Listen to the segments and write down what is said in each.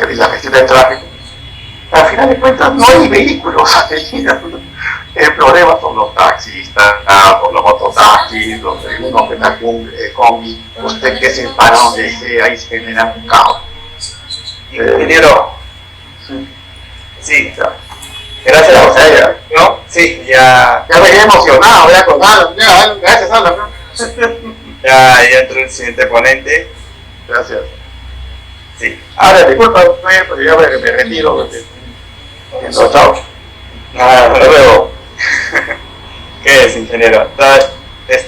y la gestión del tráfico. Al final de cuentas no hay vehículos. El problema son los taxistas, los mototaxis, los unos que están combi, usted que se para donde sea, ahí se genera un caos. Ingeniero, sí, gracias a usted, ¿no? Sí, ya me quedé emocionado, ya con nada, gracias Ana. Ya entró el siguiente ponente. Gracias. Sí. Ahora, disculpa, pero ya me retiro. Entonces, chao. Hasta luego. ¿Qué es, ingeniero?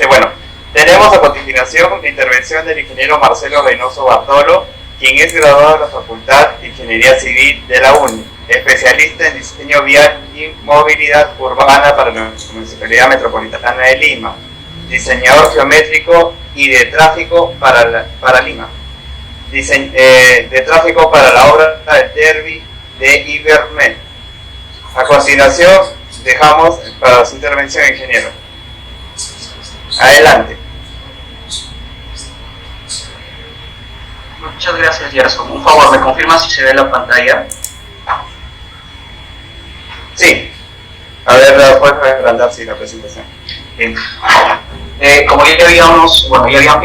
Bueno, tenemos a continuación la intervención del ingeniero Marcelo Reynoso Bartolo, quien es graduado de la Facultad de Ingeniería Civil de la UNI, especialista en diseño vial y movilidad urbana para la Municipalidad Metropolitana de Lima, diseñador geométrico y de tráfico para Lima, de tráfico para la obra del Derby de Ibermed. A continuación, dejamos para su intervención, ingeniero. Adelante. Muchas gracias, Gerson. Un favor, ¿me confirma si se ve la pantalla? Sí. A ver, puedes agrandar la presentación. Bien. Como ya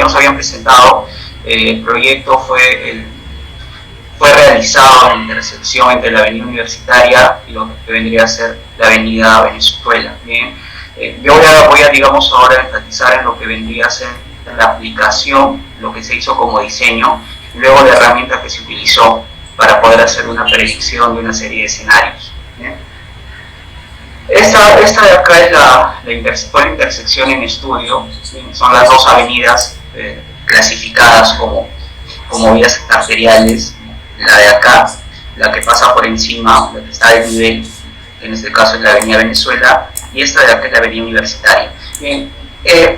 nos habían presentado, el proyecto fue realizado en la intersección entre la avenida Universitaria y lo que vendría a ser la avenida Venezuela. Bien. Yo voy a, digamos, ahora enfatizar en lo que vendría a ser la aplicación, lo que se hizo como diseño, luego la herramienta que se utilizó para poder hacer una predicción de una serie de escenarios. Bien. Esta de acá es la intersección en estudio. Son las dos avenidas clasificadas como vías arteriales. La de acá, la que pasa por encima, la que está de nivel, en este caso es la avenida Venezuela, y esta de acá es la avenida Universitaria. Bien,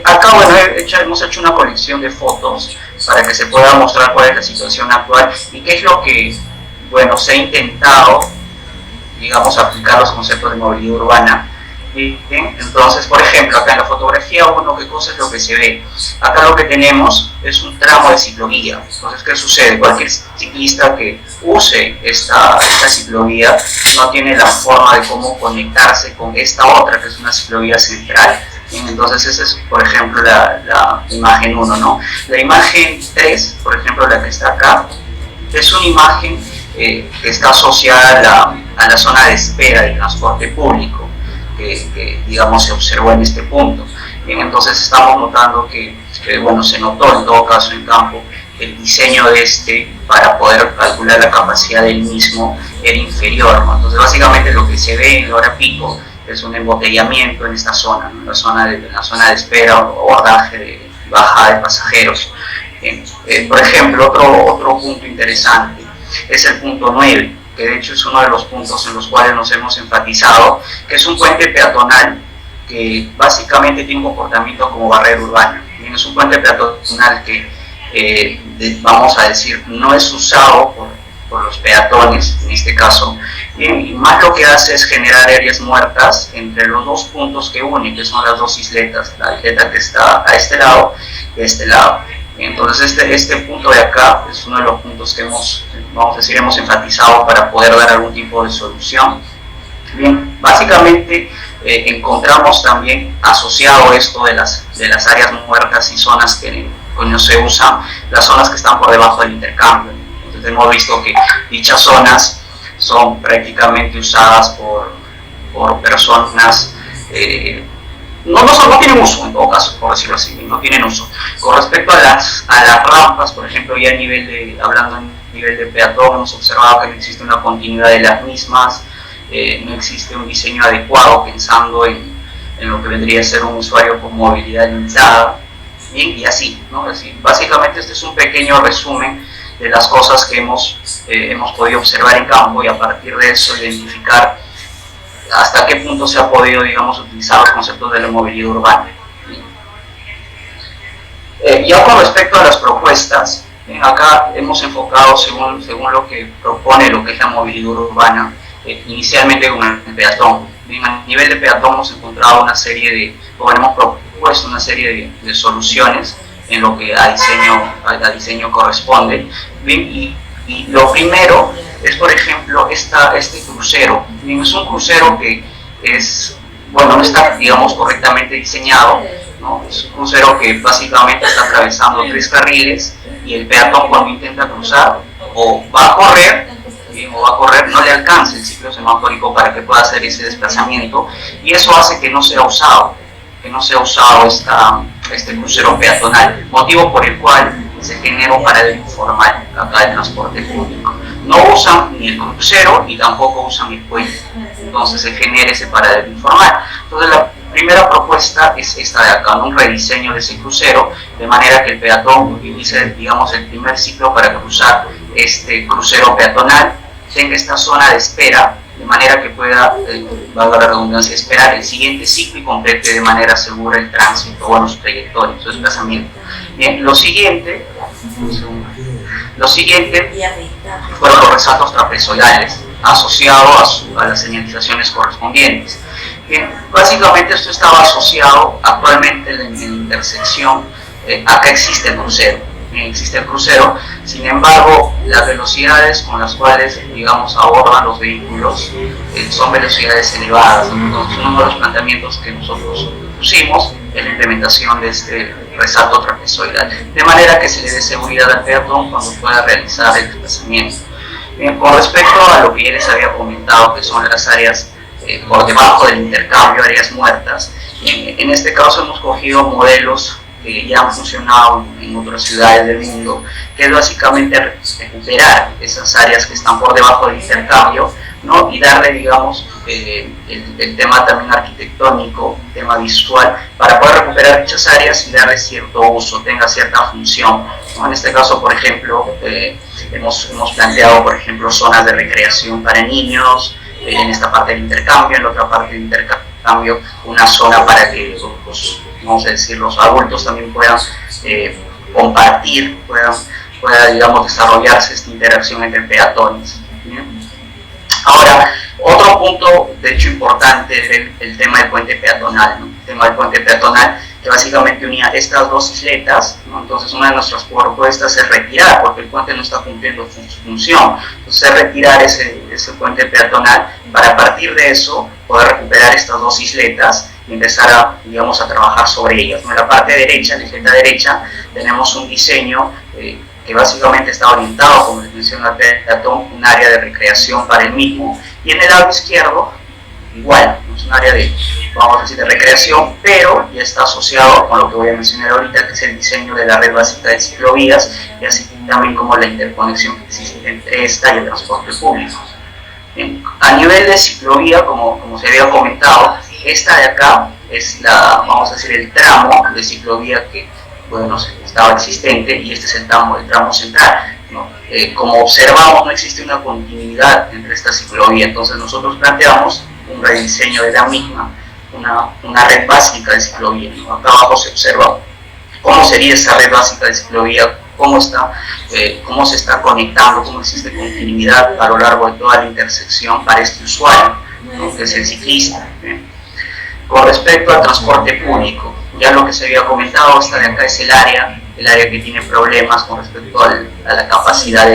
acá hemos hecho una colección de fotos para que se pueda mostrar cuál es la situación actual y qué es lo que se ha intentado, digamos, aplicar los conceptos de movilidad urbana. Bien, entonces, por ejemplo, acá en la fotografía 1, ¿qué cosa es lo que se ve? Acá lo que tenemos es un tramo de ciclovía. Entonces, ¿qué sucede? Cualquier ciclista que use esta ciclovía no tiene la forma de cómo conectarse con esta otra, que es una ciclovía central. Bien, entonces, esa es, por ejemplo, la imagen 1, ¿no? La imagen 3, por ejemplo, la que está acá, es una imagen que está asociada a la zona de espera del transporte público. Que digamos se observó en este punto. Bien, entonces estamos notando que se notó en todo caso en campo el diseño de para poder calcular la capacidad del mismo era inferior, ¿no? Entonces básicamente lo que se ve en la hora pico es un embotellamiento en esta zona, ¿no? la zona de espera o abordaje de bajada de pasajeros. Bien, por ejemplo, otro punto interesante es el punto 9, que de hecho es uno de los puntos en los cuales nos hemos enfatizado, que es un puente peatonal que básicamente tiene un comportamiento como barrera urbana. Bien, es un puente peatonal que, vamos a decir, no es usado por los peatones, en este caso, bien, y más lo que hace es generar áreas muertas entre los dos puntos que unen, que son las dos isletas, la isleta que está a este lado y a este lado. Entonces este punto de acá es uno de los puntos que hemos enfatizado para poder dar algún tipo de solución. Bien, básicamente encontramos también asociado esto de las áreas muertas y zonas que no se usan, las zonas que están por debajo del intercambio. Entonces hemos visto que dichas zonas son prácticamente usadas por personas no tienen uso en todo caso, por decirlo así, no tienen uso. Con respecto a las rampas, por ejemplo, ya hablando a nivel de peatón, hemos observado que no existe una continuidad de las mismas, no existe un diseño adecuado pensando en lo que vendría a ser un usuario con movilidad limitada, bien, y así, ¿no? Así, básicamente este es un pequeño resumen de las cosas que hemos podido observar en campo y a partir de eso identificar hasta qué punto se ha podido, digamos, utilizar los conceptos de la movilidad urbana. Ya con respecto a las propuestas, acá hemos enfocado según lo que propone lo que es la movilidad urbana, inicialmente con el peatón. Bien, a nivel de peatón hemos encontrado hemos propuesto una serie de soluciones en lo que a diseño corresponde. Bien, y lo primero este crucero. Bien, es un crucero que es, bueno, no está, digamos, correctamente diseñado, ¿no? Es un crucero que básicamente está atravesando 3 carriles y el peatón cuando intenta cruzar o va a correr, bien, o va a correr, no le alcanza el ciclo semafórico para que pueda hacer ese desplazamiento, y eso hace que no sea usado este crucero peatonal, motivo por el cual se genera un paradero informal acá del transporte público. No usan ni el crucero y tampoco usan el puente, entonces se genera ese paradero informal. Entonces la primera propuesta es esta de acá, ¿no? Un rediseño de ese crucero, de manera que el peatón utilice, digamos, el primer ciclo para cruzar este crucero peatonal, tenga esta zona de espera, de manera que pueda, valga la redundancia, esperar el siguiente ciclo y complete de manera segura el tránsito, bueno, su trayectoria, su desplazamiento. Bien, lo siguiente fueron los resaltos trapezoidales, asociados a las señalizaciones correspondientes. Bien, básicamente esto estaba asociado actualmente en la intersección, acá existe el crucero, sin embargo las velocidades con las cuales, digamos, abordan los vehículos son velocidades elevadas. Entonces uno de los planteamientos que nosotros pusimos es la implementación de este resalto trapezoidal, de manera que se le dé seguridad al peatón cuando pueda realizar el desplazamiento. Bien, con respecto a lo que ya les había comentado, que son las áreas por debajo del intercambio, áreas muertas, en este caso hemos cogido modelos que ya han funcionado en otras ciudades del mundo, que es básicamente recuperar esas áreas que están por debajo del intercambio, ¿no? Y darle, digamos, el tema también arquitectónico, el tema visual, para poder recuperar dichas áreas y darle cierto uso, tenga cierta función, ¿no? En este caso, por ejemplo, hemos planteado, por ejemplo, zonas de recreación para niños, en esta parte del intercambio, en la otra parte del intercambio una zona para que vamos a decir, los adultos también puedan compartir, pueda, digamos, desarrollarse esta interacción entre peatones. ¿Bien? Ahora, otro punto, de hecho, importante es el tema del puente peatonal, ¿no? El tema del puente peatonal que básicamente unía estas dos isletas, ¿no? Entonces una de nuestras propuestas es retirar, porque el puente no está cumpliendo su función, entonces retirar ese puente peatonal para a partir de eso poder recuperar estas dos isletas y empezar a, digamos, a trabajar sobre ellas, ¿no? En la parte derecha, en la isleta derecha, tenemos un diseño que básicamente está orientado, como les menciona el peatón, un área de recreación para el mismo, y en el lado izquierdo, igual, es un área de, vamos a decir, de recreación, pero ya está asociado con lo que voy a mencionar ahorita, que es el diseño de la red básica de ciclovías, y así también como la interconexión que existe entre esta y el transporte público. Bien, a nivel de ciclovía, como se había comentado, esta de acá es vamos a decir, el tramo de ciclovía que, bueno, estaba existente, y este es el tramo central, ¿no? Como observamos, no existe una continuidad entre esta ciclovía, entonces nosotros planteamos un rediseño de la misma, una red básica de ciclovía, ¿no? Acá abajo se observa cómo sería esa red básica de ciclovía, cómo se está conectando, cómo existe continuidad a lo largo de toda la intersección para este usuario, ¿no? Que es el ciclista, ¿eh? Con respecto al transporte público, ya lo que se había comentado, esta de acá es el área que tiene problemas con respecto a la capacidad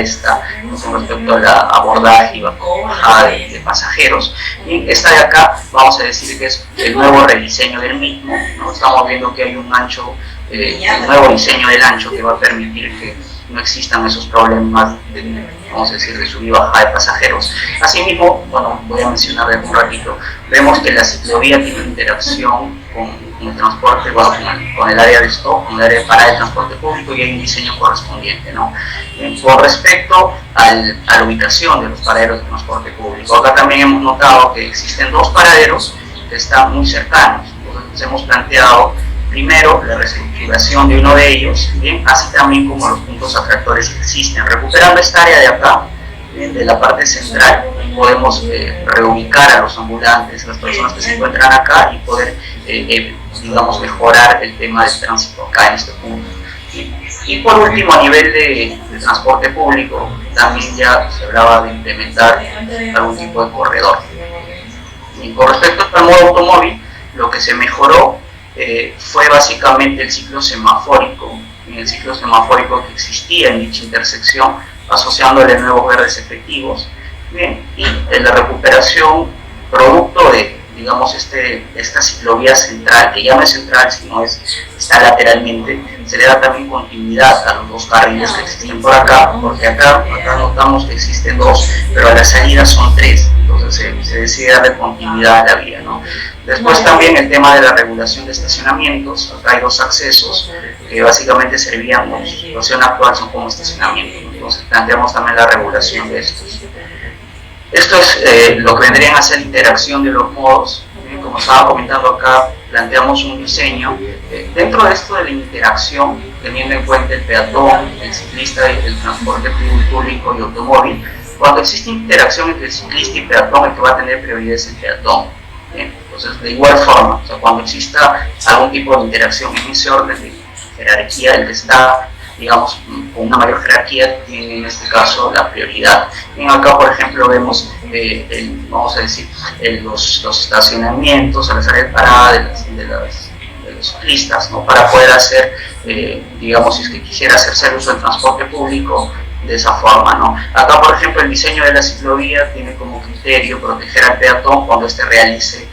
con respecto al abordaje y bajada de pasajeros. Y esta de acá, vamos a decir que es el nuevo rediseño del mismo, ¿no? Estamos viendo que hay un nuevo diseño del ancho que va a permitir que no existan esos problemas vamos a decir, de subida y bajada de pasajeros. Asimismo, bueno, voy a mencionar de un ratito, vemos que la ciclovía tiene una interacción con el transporte, bueno, con el área de stop, con el área de parada de transporte público, y hay un diseño correspondiente, ¿no? Con respecto a la ubicación de los paraderos de transporte público, acá también hemos notado que existen dos paraderos que están muy cercanos. Entonces hemos planteado primero la reestructuración de uno de ellos, ¿bien? Así también como los puntos atractores que existen. Recuperando esta área de acá, ¿bien? De la parte central, podemos reubicar a los ambulantes, a las personas que se encuentran acá, y poder, digamos, mejorar el tema del tránsito acá en este punto. Y por último, a nivel de transporte público, también ya se hablaba de implementar algún tipo de corredor. Y con respecto al modo automóvil, lo que se mejoró fue básicamente el ciclo semafórico, que existía en dicha intersección, asociándole nuevos verdes efectivos, Bien, y la recuperación producto de, digamos, esta ciclovía central, que ya no es central, sino está lateralmente, se le da también continuidad a los dos carriles que existen por acá, porque acá notamos que existen dos, pero a la salida son tres, entonces se decide darle continuidad a la vía, ¿no? Después también el tema de la regulación de estacionamientos, acá hay dos accesos que básicamente servían, en la situación actual son como estacionamientos, entonces planteamos también la regulación de estos. Esto es lo que vendrían a ser interacción de los modos. Como estaba comentando acá, planteamos un diseño. Dentro de esto de la interacción, teniendo en cuenta el peatón, el ciclista, el transporte público y automóvil, cuando existe interacción entre el ciclista y peatón, el que va a tener prioridad es el peatón. Entonces, de igual forma, o sea, cuando exista algún tipo de interacción en ese orden de jerarquía, el que está, digamos, con una mayor jerarquía tiene en este caso la prioridad. Bien, acá por ejemplo vemos vamos a decir los estacionamientos a las áreas de parada de los ciclistas, ¿no? Para poder hacer, digamos, si es que quisiera hacerse el uso del transporte público de esa forma, ¿no? Acá por ejemplo el diseño de la ciclovía tiene como criterio proteger al peatón cuando éste realice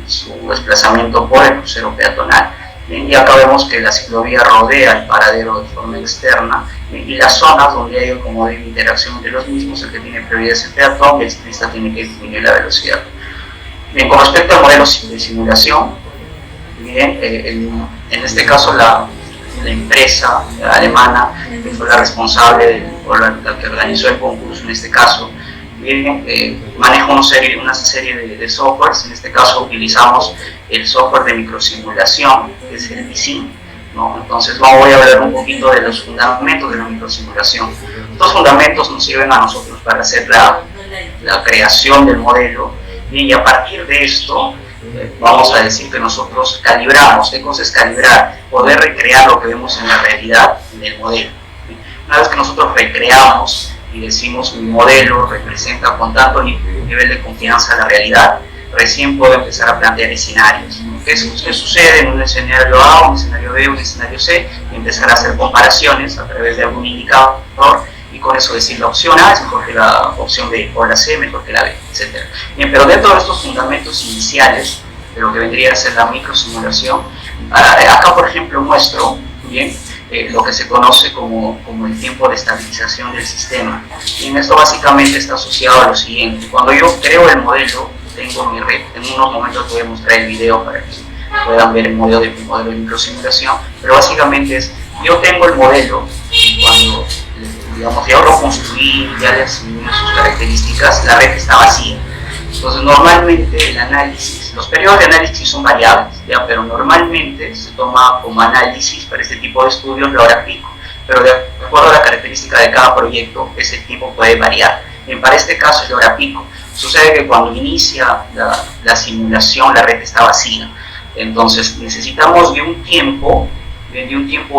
su desplazamiento por el crucero peatonal. Y acá vemos que la ciclovía rodea el paradero de forma externa y las zonas donde hay como de interacción entre los mismos, el que tiene prioridad es el peatón y el ciclista tiene que disminuir la velocidad. Bien, con respecto al modelo de simulación, bien, en este caso la empresa alemana que fue la responsable o la que organizó el concurso en este caso, bien, maneja una serie de softwares. En este caso utilizamos el software de microsimulación, que es el DISIN, ¿no? Entonces voy a hablar un poquito de los fundamentos de la microsimulación. Estos fundamentos nos sirven a nosotros para hacer la creación del modelo, y a partir de esto vamos a decir que nosotros calibramos. ¿Qué cosa es calibrar? Poder recrear lo que vemos en la realidad en el modelo. Una vez que nosotros recreamos y decimos mi modelo representa con tanto nivel de confianza la realidad, recién puedo empezar a plantear escenarios. ¿Qué sucede en un escenario A, un escenario B, un escenario C? Y empezar a hacer comparaciones a través de algún indicador, y con eso decir la opción A es mejor que la opción B, o la C mejor que la B, etc. Bien, pero dentro de estos fundamentos iniciales de lo que vendría a ser la microsimulación, acá por ejemplo muestro, bien, lo que se conoce como el tiempo de estabilización del sistema. Y en esto básicamente está asociado a lo siguiente: cuando yo creo el modelo, tengo mi red. En unos momentos voy a mostrar el video para que puedan ver el modelo de microsimulación, pero básicamente es, yo tengo el modelo y cuando, digamos, ya lo construí, ya le asigné sus características, la red está vacía. Entonces normalmente el análisis, los periodos de análisis son variables, ¿ya? Pero normalmente se toma como análisis para este tipo de estudios la hora pico, pero de acuerdo a la característica de cada proyecto ese tiempo puede variar. Bien, para este caso es la hora pico. Sucede que cuando inicia la simulación la red está vacía, entonces necesitamos de un tiempo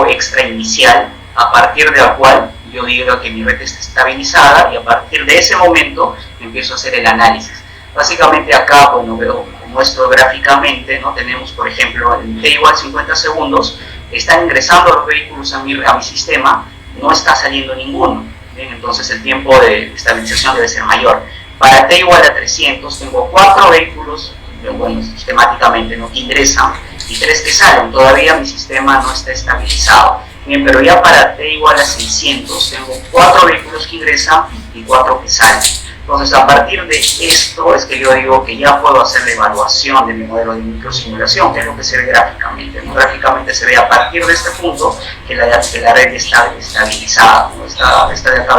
extra inicial a partir del cual yo diga que mi red está estabilizada, y a partir de ese momento empiezo a hacer el análisis. Básicamente acá, bueno, muestro gráficamente, ¿no? Tenemos por ejemplo en t igual 50 segundos, están ingresando los vehículos a mi sistema, no está saliendo ninguno. Bien, entonces el tiempo de estabilización debe ser mayor. Para t igual a 300 tengo 4 vehículos, bueno, sistemáticamente, ¿no?, que ingresan y 3 que salen. Todavía mi sistema no está estabilizado. Bien, pero ya para t igual a 600 tengo 4 vehículos que ingresan y 4 que salen. Entonces a partir de esto es que yo digo que ya puedo hacer la evaluación de mi modelo de microsimulación, que es lo que se ve gráficamente, ¿no? Gráficamente se ve a partir de este punto que la red está estabilizada, ¿no? Esta de acá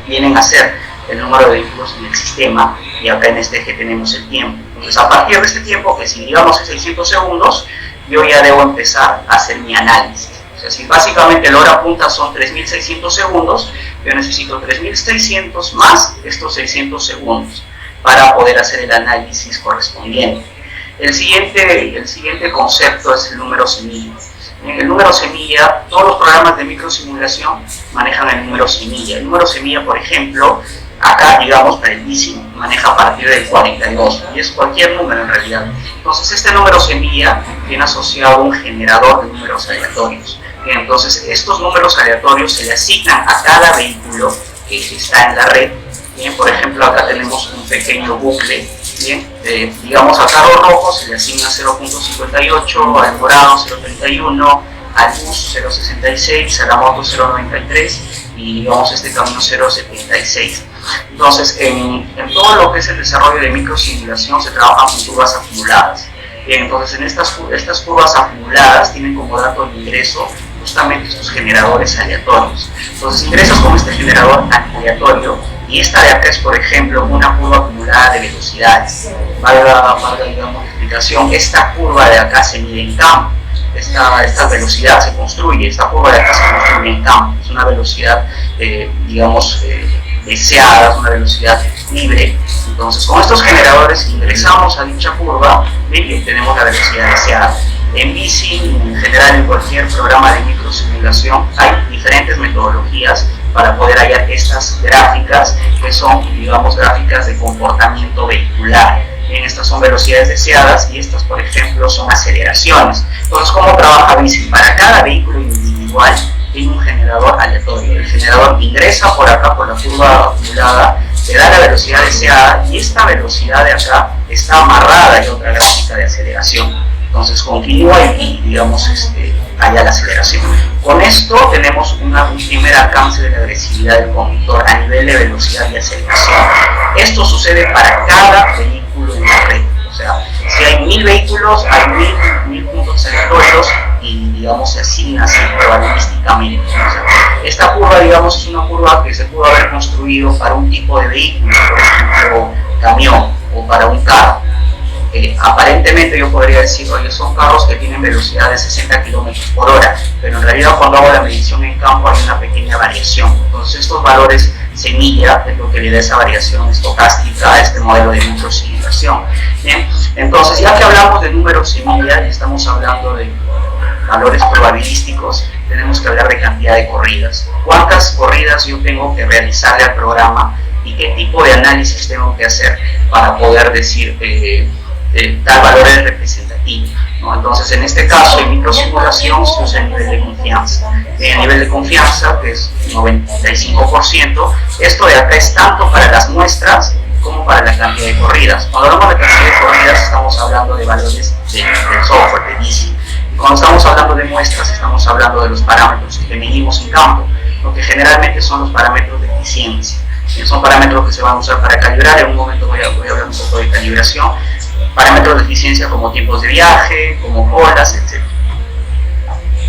vienen a ser el número de vehículos en el sistema, y acá en este eje tenemos el tiempo. Entonces a partir de este tiempo, que si digamos es 600 segundos, yo ya debo empezar a hacer mi análisis. O sea, si básicamente la hora punta son 3600 segundos, yo necesito 3600 más estos 600 segundos para poder hacer el análisis correspondiente. El siguiente concepto es el número semilla. En el número semilla, todos los programas de microsimulación manejan el número semilla. El número semilla, por ejemplo, acá, digamos, para el DISIN, maneja a partir del 42, y es cualquier número en realidad. Entonces, este número semilla viene asociado a un generador de números aleatorios. Bien, entonces, estos números aleatorios se le asignan a cada vehículo que está en la red. Bien, por ejemplo, acá tenemos un pequeño bucle, ¿bien? Digamos, al carro rojo se le asigna 0.58, al morado 0.31, al bus 0.66, a la moto 0.93 y digamos este camino 0.76. Entonces, en todo lo que es el desarrollo de microsimulación se trabaja con curvas acumuladas. Bien, entonces en estas curvas acumuladas tienen como dato de ingreso justamente estos generadores aleatorios. Entonces ingresas con este generador aleatorio y esta de acá es, por ejemplo, una curva acumulada de velocidades. Valga, digamos, la explicación, esta curva de acá se mide en campo. Esta velocidad se construye, esta curva de acá se construye en campo. Es una velocidad, digamos, deseada, es una velocidad libre. Entonces, con estos generadores ingresamos a dicha curva y obtenemos la velocidad deseada. En bici, en general en cualquier programa de microsimulación, hay diferentes metodologías para poder hallar estas gráficas que son, digamos, gráficas de comportamiento vehicular. Bien, estas son velocidades deseadas y estas, por ejemplo, son aceleraciones. Entonces, ¿cómo trabaja bici? Para cada vehículo individual tiene un generador aleatorio. El generador ingresa por acá, por la curva acumulada, le da la velocidad deseada y esta velocidad de acá está amarrada a otra gráfica de aceleración. Entonces continúa y digamos, haya la aceleración. Con esto tenemos un primer alcance de la agresividad del conductor a nivel de velocidad y aceleración. Esto sucede para cada vehículo en la red. O sea, si hay 1000 vehículos, hay 1000 puntos aleatorios y, digamos, se asigna así probabilísticamente. O sea, esta curva, digamos, es una curva que se pudo haber construido para un tipo de vehículo, por ejemplo, camión o para un carro. Aparentemente yo podría decir, oye, son carros que tienen velocidad de 60 km por hora, pero en realidad cuando hago la medición en campo hay una pequeña variación. Entonces estos valores semilla es lo que le da esa variación estocástica a este modelo de microsimulación. Bien, entonces ya que hablamos de números semilla y estamos hablando de valores probabilísticos, tenemos que hablar de cantidad de corridas. ¿Cuántas corridas yo tengo que realizarle al programa y qué tipo de análisis tengo que hacer para poder decir tal valor es representativo, ¿no? Entonces, en este caso, en microsimulación se usa el nivel de confianza. El nivel de confianza, que es 95%, esto de acá es tanto para las muestras como para la cantidad de corridas. Cuando hablamos de cantidad de corridas, estamos hablando de valores del software, de bici. Cuando estamos hablando de muestras, estamos hablando de los parámetros que medimos en campo, lo que generalmente son los parámetros de eficiencia. Son parámetros que se van a usar para calibrar. En un momento voy a hablar un poco de calibración. Parámetros de eficiencia como tiempos de viaje, como colas, etc.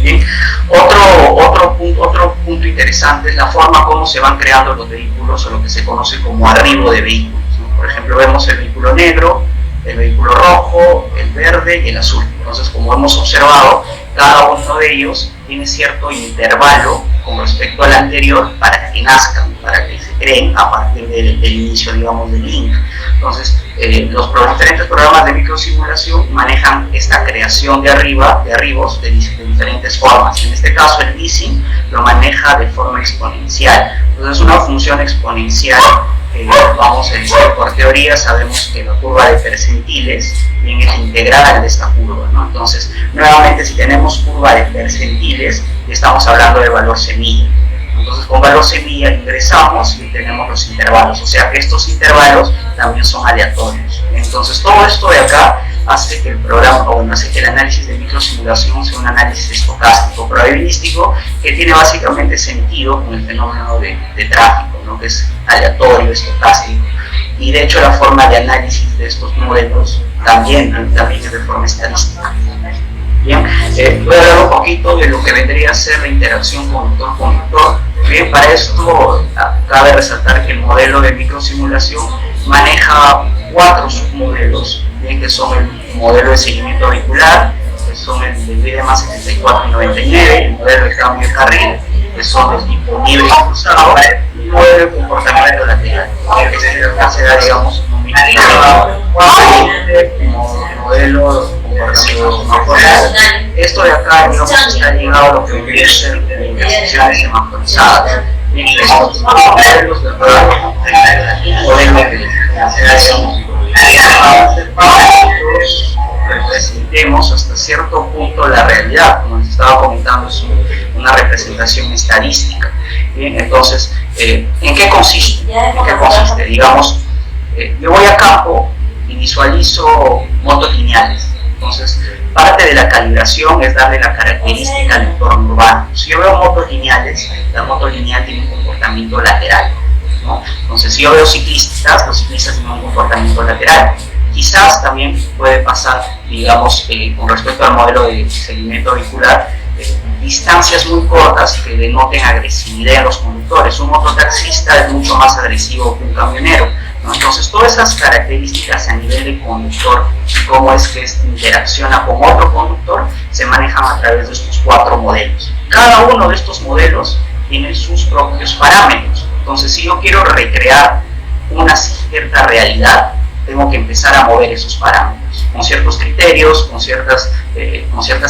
Bien. Otro punto interesante es la forma como se van creando los vehículos, o lo que se conoce como arribo de vehículos, ¿no? Por ejemplo, vemos el vehículo negro, el vehículo rojo, el verde y el azul. Entonces, como hemos observado, cada uno de ellos tiene cierto intervalo con respecto al anterior para que nazcan, para que se creen a partir del inicio, digamos, del link. Entonces, los diferentes programas de microsimulación manejan esta creación de arribos de diferentes formas. En este caso, el leasing lo maneja de forma exponencial. Entonces, una función exponencial, vamos a decir, por teoría sabemos que la curva de percentiles bien es integral de esta curva, ¿no? Entonces, nuevamente, si tenemos curva de percentiles, estamos hablando de valor semilla. Entonces, con valor semilla ingresamos y tenemos los intervalos, o sea que estos intervalos también son aleatorios. Entonces, todo esto de acá hace que el programa, o hace que el análisis de microsimulación sea un análisis estocástico, probabilístico, que tiene básicamente sentido con el fenómeno de tráfico, ¿no? Que es aleatorio, estocástico. Y de hecho, la forma de análisis de estos modelos también es de forma estadística. Bien, voy a hablar un poquito de lo que vendría a ser la interacción conductor-conductor. Bien, para esto cabe resaltar que el modelo de microsimulación maneja 4 submodelos, bien, que son el modelo de seguimiento vehicular, que son el de VDMA 74 y 99, el modelo de cambio de carril, que son del tipo libre y cruzado, y el modelo de comportamiento lateral, que se da, digamos, nominalizado como modelo de comportamiento semaforizado. Esto de acá, digamos, está ligado a lo que vendría a ser intersecciones semaforizadas. Estos modelos de modelo que representemos hasta cierto punto la realidad, como les estaba comentando, es una representación estadística. Bien, entonces, ¿en qué consiste? Digamos, yo voy a campo y visualizo motos lineales. Entonces, parte de la calibración es darle la característica al entorno urbano. Si yo veo motos lineales, la moto lineal tiene un comportamiento lateral, ¿no? Entonces, si yo veo ciclistas, los ciclistas tienen un comportamiento lateral. Quizás también puede pasar, digamos, con respecto al modelo de seguimiento vehicular, distancias muy cortas que denoten agresividad en los conductores. Un mototaxista es mucho más agresivo que un camionero, ¿no? Entonces, todas esas características a nivel de conductor, cómo es que interacciona con otro conductor, se manejan a través de estos 4 modelos. Cada uno de estos modelos tiene sus propios parámetros. Entonces, si yo quiero recrear una cierta realidad, tengo que empezar a mover esos parámetros con ciertos criterios, con ciertas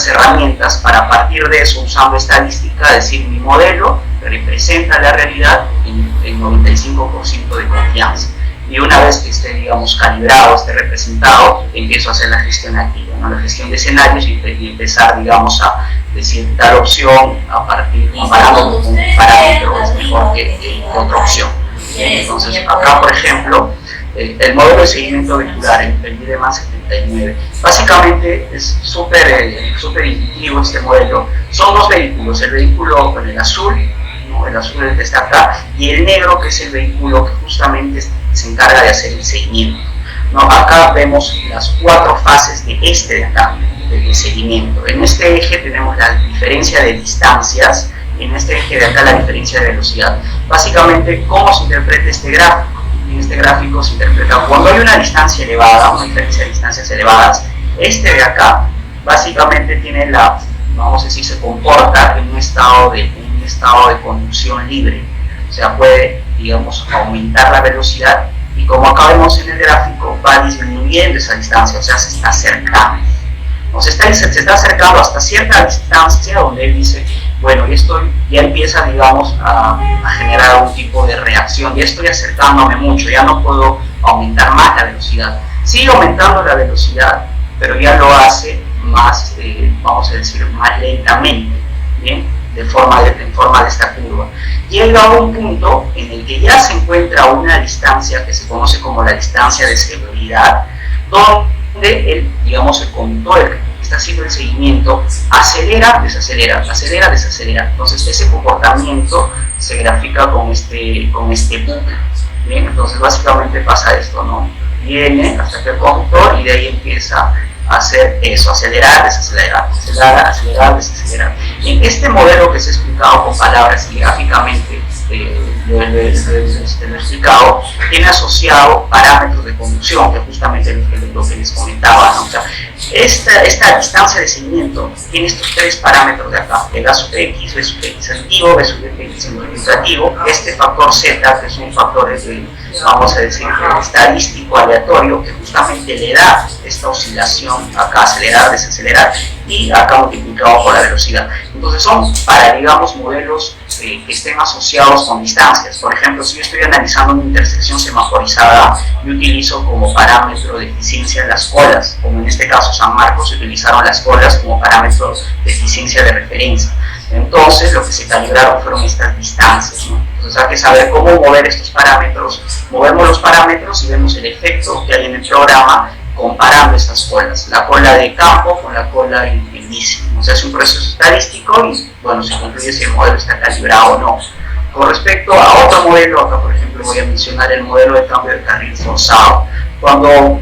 herramientas, para a partir de eso, usando estadística, decir mi modelo representa la realidad en 95% de confianza. Y una vez que esté, digamos, calibrado, esté representado, empiezo a hacer la gestión activa, ¿no? La gestión de escenarios y empezar, digamos, a decir tal opción a partir, comparando con un parámetro es mejor que otra opción. Entonces, acá, por ejemplo, el modelo de seguimiento vehicular, el IDEMA 79, básicamente es súper intuitivo este modelo. Son 2 vehículos, el vehículo con el azul, ¿no? El azul es el que está acá, y el negro, que es el vehículo que justamente se encarga de hacer el seguimiento, ¿no? Acá vemos las 4 fases de este de acá, del seguimiento. En este eje tenemos la diferencia de distancias, y en este eje de acá la diferencia de velocidad. Básicamente, ¿cómo se interpreta este gráfico? En este gráfico se interpreta cuando hay una distancia elevada, una diferencia de distancias elevadas. Este de acá básicamente tiene vamos a decir, se comporta en un estado de conducción libre. O sea, puede, digamos, aumentar la velocidad, y como acá vemos en el gráfico, va disminuyendo esa distancia, o sea, se está acercando. O sea, se está acercando hasta cierta distancia donde él dice, bueno, esto ya empieza, digamos, a generar algún tipo de reacción, ya estoy acercándome mucho, ya no puedo aumentar más la velocidad. Sigue aumentando la velocidad, pero ya lo hace más, vamos a decir, más lentamente, ¿bien? En forma de esta curva. Llega a un punto en el que ya se encuentra una distancia que se conoce como la distancia de seguridad, donde el conductor, el que está haciendo el seguimiento, acelera, desacelera, acelera, desacelera. Entonces ese comportamiento se grafica con este bucle. Bien, entonces básicamente pasa esto, ¿no? Viene hasta que el conductor, y de ahí empieza a hacer eso, acelerar, desacelerar, acelerar, desacelerar. En este modelo que se ha explicado con palabras y gráficamente lo he explicado, tiene asociado parámetros de conducción, que justamente lo que les comentaba, ¿no? O sea, esta distancia de seguimiento tiene estos 3 parámetros de acá: el A sub X, B sub X aditivo, B sub X multiplicativo, este factor Z, que es un factor, vamos a decir, estadístico aleatorio, que justamente le da esta oscilación acá, acelerar, desacelerar, y acá multiplicado por la velocidad. Entonces son para, digamos, modelos que estén asociados con distancias. Por ejemplo, si yo estoy analizando una intersección semaforizada, yo utilizo como parámetro de eficiencia las colas, como en este caso San Marcos utilizaron las colas como parámetros de eficiencia de referencia. Entonces lo que se calibraron fueron estas distancias, ¿no? Entonces hay que saber cómo mover estos parámetros. Movemos los parámetros y vemos el efecto que hay en el programa comparando estas colas, la cola de campo con la cola en bici. O sea, es un proceso estadístico y, bueno, se concluye si el modelo está calibrado o no. Con respecto a otro modelo, acá por ejemplo voy a mencionar el modelo de cambio de carril forzado. Cuando,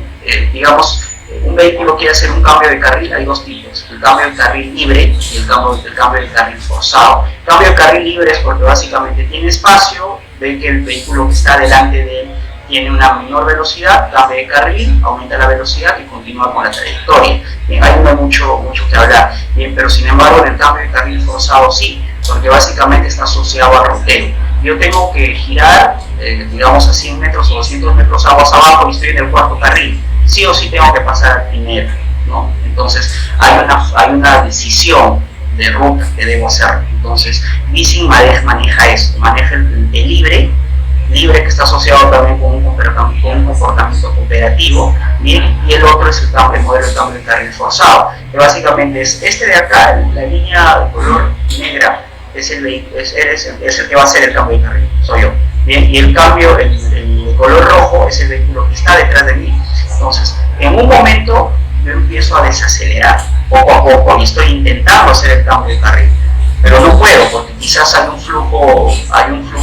digamos, un vehículo quiere hacer un cambio de carril, hay 2 tipos: el cambio de carril libre y el cambio de carril forzado. El cambio de carril libre es porque básicamente tiene espacio, ve que el vehículo que está delante de él tiene una menor velocidad, cambia de carril, aumenta la velocidad y continúa con la trayectoria. Bien, ahí no hay mucho que hablar. Bien, pero sin embargo en el cambio de carril forzado sí, porque básicamente está asociado al roteo. Yo tengo que girar, digamos, a 100 metros o 200 metros aguas abajo y estoy en el 4º carril. Sí o sí tengo que pasar al primero, ¿no? Entonces hay una decisión de ruta que debo hacer. Entonces leasing maneja esto, maneja el libre que está asociado también con un comportamiento cooperativo, bien, y el otro es el modelo de cambio de carril forzado, que básicamente es este de acá, la línea de color negra, es el que va a hacer el cambio de carril, soy yo. Bien, y el cambio, el color rojo es el vehículo que está detrás de mí. Entonces, en un momento yo empiezo a desacelerar poco a poco y estoy intentando hacer el cambio de carril, pero no puedo porque quizás hay un flujo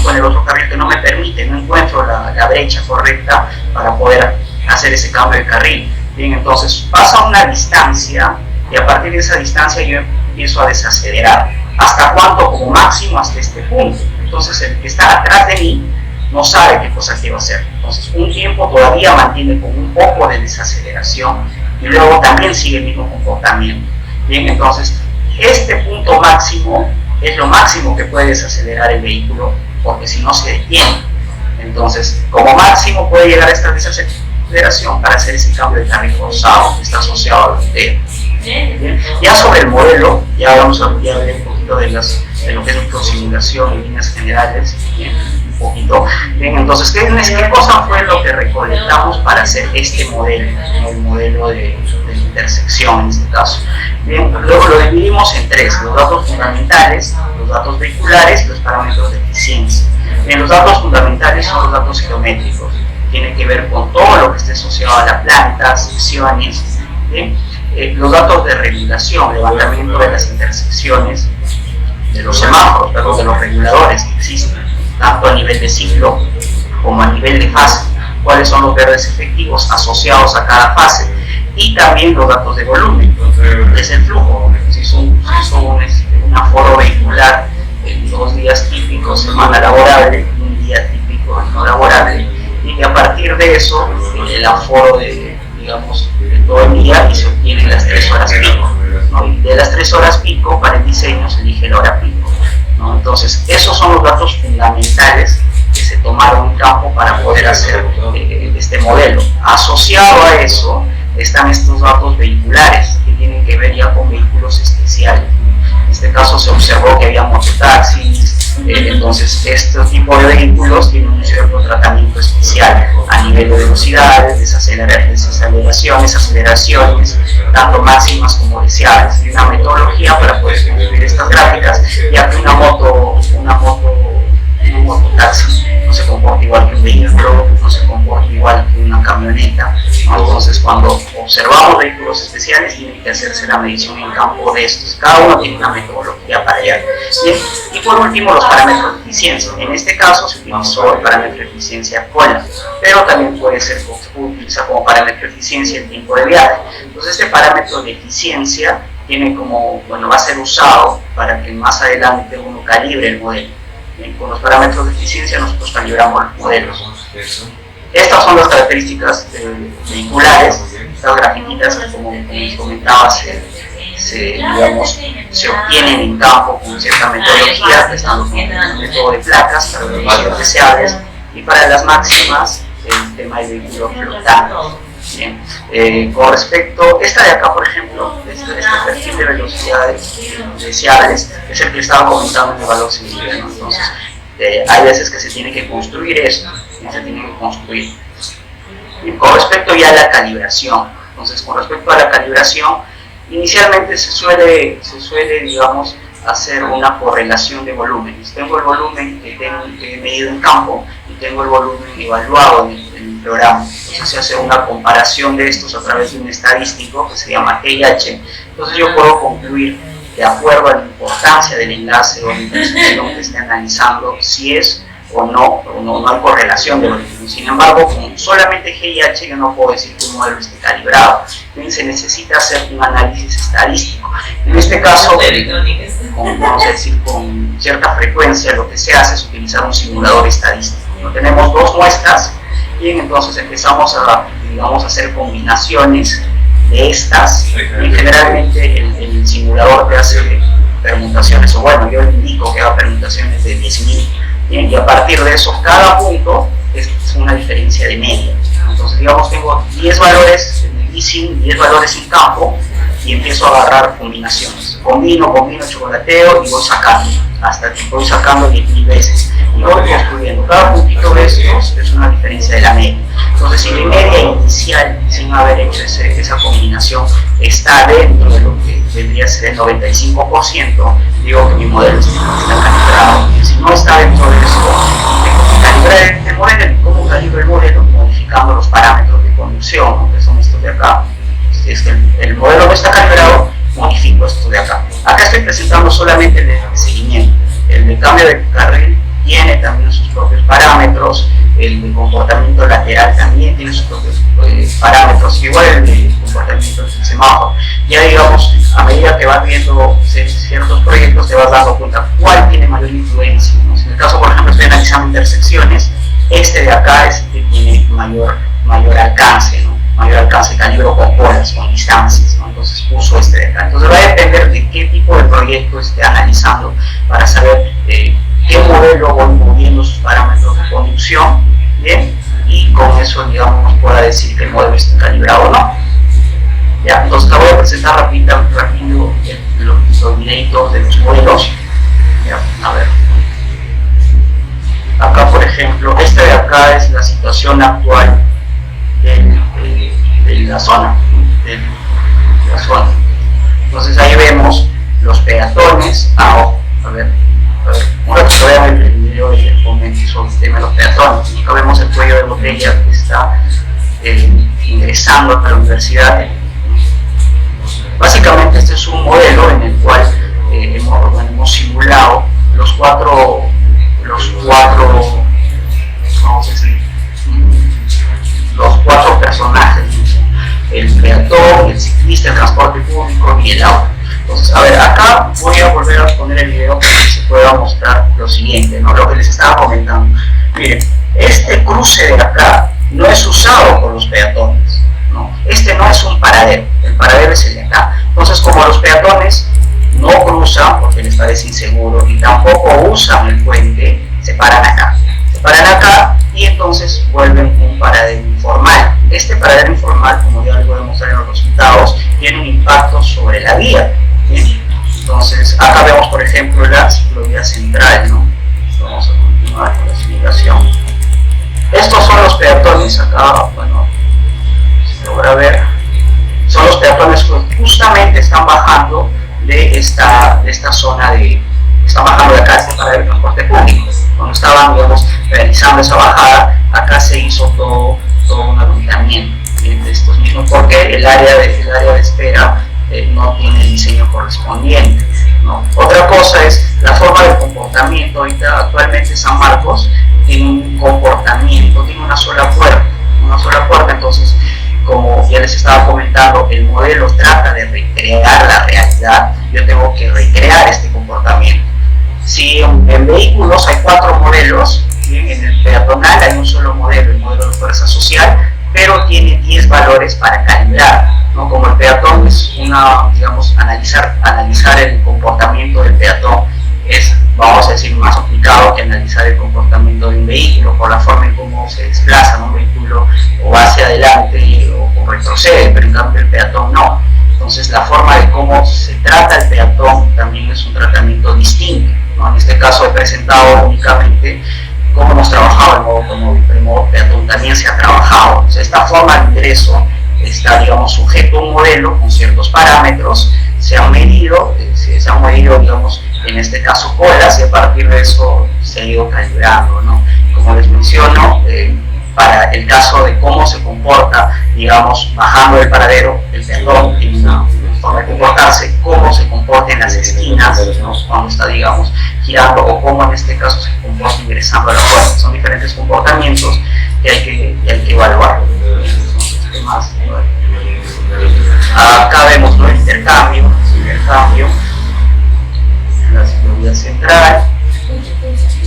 en el otro carril que no me permite, no encuentro la brecha correcta para poder hacer ese cambio de carril. Bien, entonces pasa una distancia y a partir de esa distancia yo empiezo a desacelerar. ¿Hasta cuánto? Como máximo hasta este punto. Entonces el que está atrás de mí no sabe qué cosa quiero hacer. Entonces un tiempo todavía mantiene con un poco de desaceleración y luego también sigue el mismo comportamiento. Bien, entonces este punto máximo es lo máximo que puede desacelerar el vehículo porque si no se detiene. Entonces como máximo puede llegar a esta desaceleración para hacer ese cambio de carril forzado que está asociado al rodeo. Ya sobre el modelo, ya vamos a ver un poquito de lo que es nuestra simulación en líneas generales, un poquito. Bien, entonces, ¿qué cosa fue lo que recolectamos para hacer este modelo, el modelo de intersección en este caso? Bien, luego lo dividimos en tres: los datos fundamentales, los datos vehiculares y los parámetros de eficiencia. Bien, los datos fundamentales son los datos geométricos, tiene que ver con todo lo que esté asociado a la planta, secciones. Bien. Los datos de regulación, levantamiento de las intersecciones, de los semáforos, de los reguladores que existen, tanto a nivel de ciclo como a nivel de fase, cuáles son los verdes efectivos asociados a cada fase, y también los datos de volumen, es el flujo, si es un aforo vehicular en 2 días típicos, semana laborable, un día típico no laborable, y a partir de eso el aforo de todo el día y se obtienen las 3 horas pico, ¿no? Y de las 3 horas pico para el diseño se elige la hora pico, ¿no? Entonces esos son los datos fundamentales que se tomaron en campo para poder hacer este modelo. Asociado a eso están estos datos vehiculares que tienen que ver ya con vehículos especiales. En este caso se observó que había mototaxis, entonces este tipo de vehículos tienen un cierto tratamiento especial a nivel de velocidades, desaceleraciones, aceleraciones, tanto máximas como deseables. Hay una metodología para poder construir estas gráficas, ya que una mototaxi no se comporta igual que un vehículo, no se comporta igual que una camioneta, ¿no? Entonces cuando observamos vehículos especiales tiene que hacerse la medición en campo de estos, cada uno tiene una metodología para ello. Y por último los parámetros de eficiencia. En este caso se utilizó el parámetro de eficiencia cola, pero también puede ser utilizado como parámetro de eficiencia el tiempo de viaje. Entonces este parámetro de eficiencia tiene va a ser usado para que más adelante uno calibre el modelo. Con los parámetros de eficiencia nosotros calibramos los modelos. Estas son las características vehiculares, estas grafiquitas que como les comentaba se obtienen en campo con cierta metodología, estando con el método de placas para los vehículos deseables y para las máximas el tema del vehículo flotante. Bien. Con respecto, esta de acá por ejemplo, este perfil de velocidades deseables es el que estaba comentando en el valor similar, ¿no? Entonces hay veces que se tiene que construir esto, se tiene que construir. Bien, con respecto ya a la calibración, entonces con respecto a la calibración, inicialmente se suele digamos, hacer una correlación de volúmenes. Tengo el volumen que he medido en campo y tengo el volumen evaluado en el programa. Entonces se hace una comparación de estos a través de un estadístico que se llama TIH. Entonces yo puedo concluir, de acuerdo a la importancia del enlace o la intersección que esté analizando, si es o no hay correlación de volumen. Sin embargo, con solamente GIH yo no puedo decir que un modelo esté calibrado. Entonces se necesita hacer un análisis estadístico. En este caso, vamos a decir, con cierta frecuencia lo que se hace es utilizar un simulador estadístico. Tenemos 2 muestras y entonces empezamos a hacer combinaciones de estas y generalmente el simulador te hace permutaciones, o bueno, yo le indico que haga permutaciones de 10.000. Bien, y a partir de eso, cada punto es una diferencia de media. Entonces, digamos, tengo 10 valores en el leasing, 10 valores en campo, y empiezo a agarrar combinaciones. Combino, chocolateo y voy sacando, hasta que voy sacando 10.000 veces. Y voy construyendo. Cada puntito de estos es una diferencia de la media. Entonces, si mi media inicial, sin haber hecho esa combinación, está dentro de lo que debería ser el 95%, digo que mi modelo está calibrado. Si no está dentro de eso, tengo que calibrar el modelo. ¿Cómo calibro el modelo? Modificando los parámetros de conducción, ¿no? Que son estos de acá. Si es que el modelo no está calibrado, modifico esto de acá. Acá estoy presentando solamente el de seguimiento. El de cambio de carril tiene también sus propios parámetros, el de comportamiento lateral también tiene sus propios parámetros, igual el de comportamiento del semáforo. Ya digamos, a medida que vas viendo ciertos proyectos, te vas dando cuenta cuál tiene mayor influencia, ¿no? Si en el caso, por ejemplo, estoy analizando intersecciones, este de acá es el que tiene mayor alcance, ¿no? Mayor alcance, calibro con colas, con distancias, ¿no? Entonces uso este de acá. Entonces va a depender de qué tipo de proyecto esté analizando para saber qué modelo voy moviendo sus parámetros de conducción, ¿bien? Y con eso, digamos, pueda decir que el modelo está calibrado o no. Ya, entonces la voy a presentar rápido los videitos de los modelos. Ya, a ver. Acá, por ejemplo, este de acá es la situación actual de la zona. Entonces ahí vemos los peatones. A ver, bueno, pues obviamente el video del momento sobre el tema de los peatones. Acá vemos el cuello de botella que está ingresando a la universidad. Básicamente este es un modelo en el cual hemos simulado los cuatro vamos a decir, los cuatro personajes, el peatón, el ciclista, el transporte público y el auto. Entonces, a ver, acá voy a volver a poner el video para que se pueda mostrar lo siguiente, ¿no? Lo que les estaba comentando. Miren, este cruce de acá no es usado por los peatones, ¿no? Este no es un paradero, el paradero es el de acá. Entonces, como los peatones no cruzan porque les parece inseguro y tampoco usan el puente, se paran acá. Se paran acá y entonces vuelven un paradero informal. Este paradero informal, como ya les voy a mostrar en los resultados, tiene un impacto sobre la vía. ¿Bien? Entonces, acá vemos, por ejemplo, la ciclovía central, ¿no? Vamos a continuar con la explicación. Estos son los peatones, acá, bueno, se logra ver, son los peatones que justamente están bajando de esta zona están bajando de acá, para el transporte público. Cuando estaban, digamos, realizando esa bajada, acá se hizo todo un agrupamiento de estos mismos, porque el área de espera no tiene el diseño correspondiente, ¿no? Otra cosa es la forma de comportamiento. Ahorita actualmente San Marcos tiene un comportamiento, tiene una sola puerta, entonces, como ya les estaba comentando, el modelo trata de recrear la realidad. Yo tengo que recrear este comportamiento. Si en vehículos hay 4 modelos, en el peatonal hay un solo modelo, el modelo de fuerza social, pero tiene 10 valores para calibrar, ¿no? Como el peatón es digamos, analizar el comportamiento del peatón es, vamos a decir, más complicado que analizar el comportamiento de un vehículo por la forma en cómo se desplaza, ¿no? Un vehículo o va hacia adelante o retrocede, pero en cambio el peatón no. Entonces la forma de cómo se trata el peatón también es un tratamiento distinto, ¿no? En este caso he presentado únicamente cómo hemos trabajado el modo automóvil, pero el modo peatón también se ha trabajado. O sea, esta forma de ingreso está, digamos, sujeto a un modelo con ciertos parámetros, se han medido, digamos, en este caso colas, y a partir de eso se ha ido calibrando, ¿no? Como les menciono, para el caso de cómo se comporta, digamos, bajando del paradero, el peatón tiene una forma de comportarse, cómo se comporta en las esquinas, ¿no? Cuando está, digamos, girando, o cómo en este caso se comporta ingresando a la puerta. Son diferentes comportamientos que hay que evaluar. Acá vemos, ¿no? el intercambio, la ciclovía central,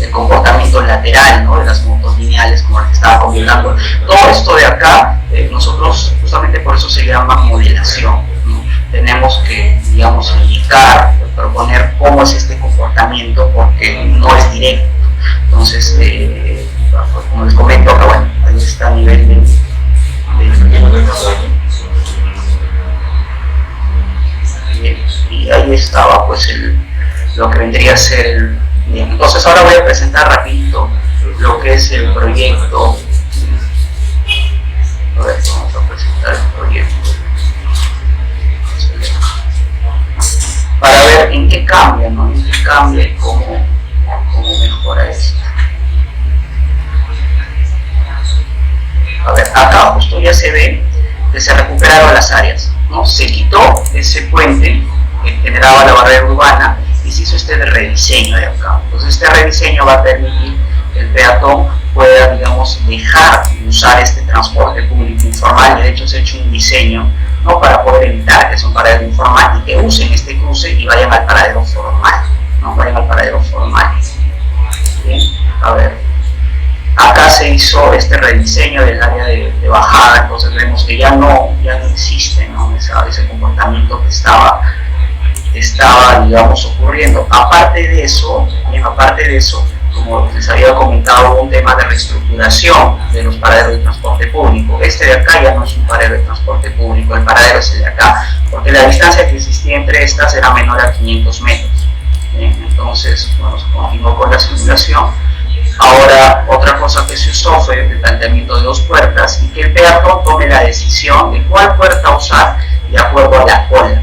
el comportamiento lateral, ¿no? De las motos lineales, como les estaba comentando. Todo esto de acá, nosotros justamente por eso se llama modelación, ¿no? Tenemos que, digamos, indicar, proponer cómo es este comportamiento, porque no es directo. Entonces, como les comento acá, bueno, ahí está a nivel de y ahí estaba pues lo que vendría a ser el. Bien, entonces ahora voy a presentar rapidito lo que es el proyecto. A ver, vamos a presentar el proyecto. se ve que se recuperaron las áreas, ¿no? Se quitó ese puente que generaba la barrera urbana y se hizo este rediseño de acá. Entonces este rediseño va a permitir que el peatón pueda, digamos, dejar de usar este transporte público informal. De hecho se ha hecho un diseño, ¿no?, para poder evitar que sea un paradero informal y que usen este cruce y vayan al paradero formal, ¿no? Vayan al paradero formal. Bien, a ver. Acá se hizo este rediseño del área de bajada, entonces vemos que ya no existe, ¿no?, ese comportamiento que estaba, digamos, ocurriendo. Aparte de eso, como les había comentado, hubo un tema de reestructuración de los paraderos de transporte público. Este de acá ya no es un paradero de transporte público, el paradero es el de acá, porque la distancia que existía entre estas era menor a 500 metros. Entonces, bueno, se continuó con la simulación. Ahora, otra cosa que se usó fue el planteamiento de 2 puertas y que el peatón tome la decisión de cuál puerta usar de acuerdo a la cola.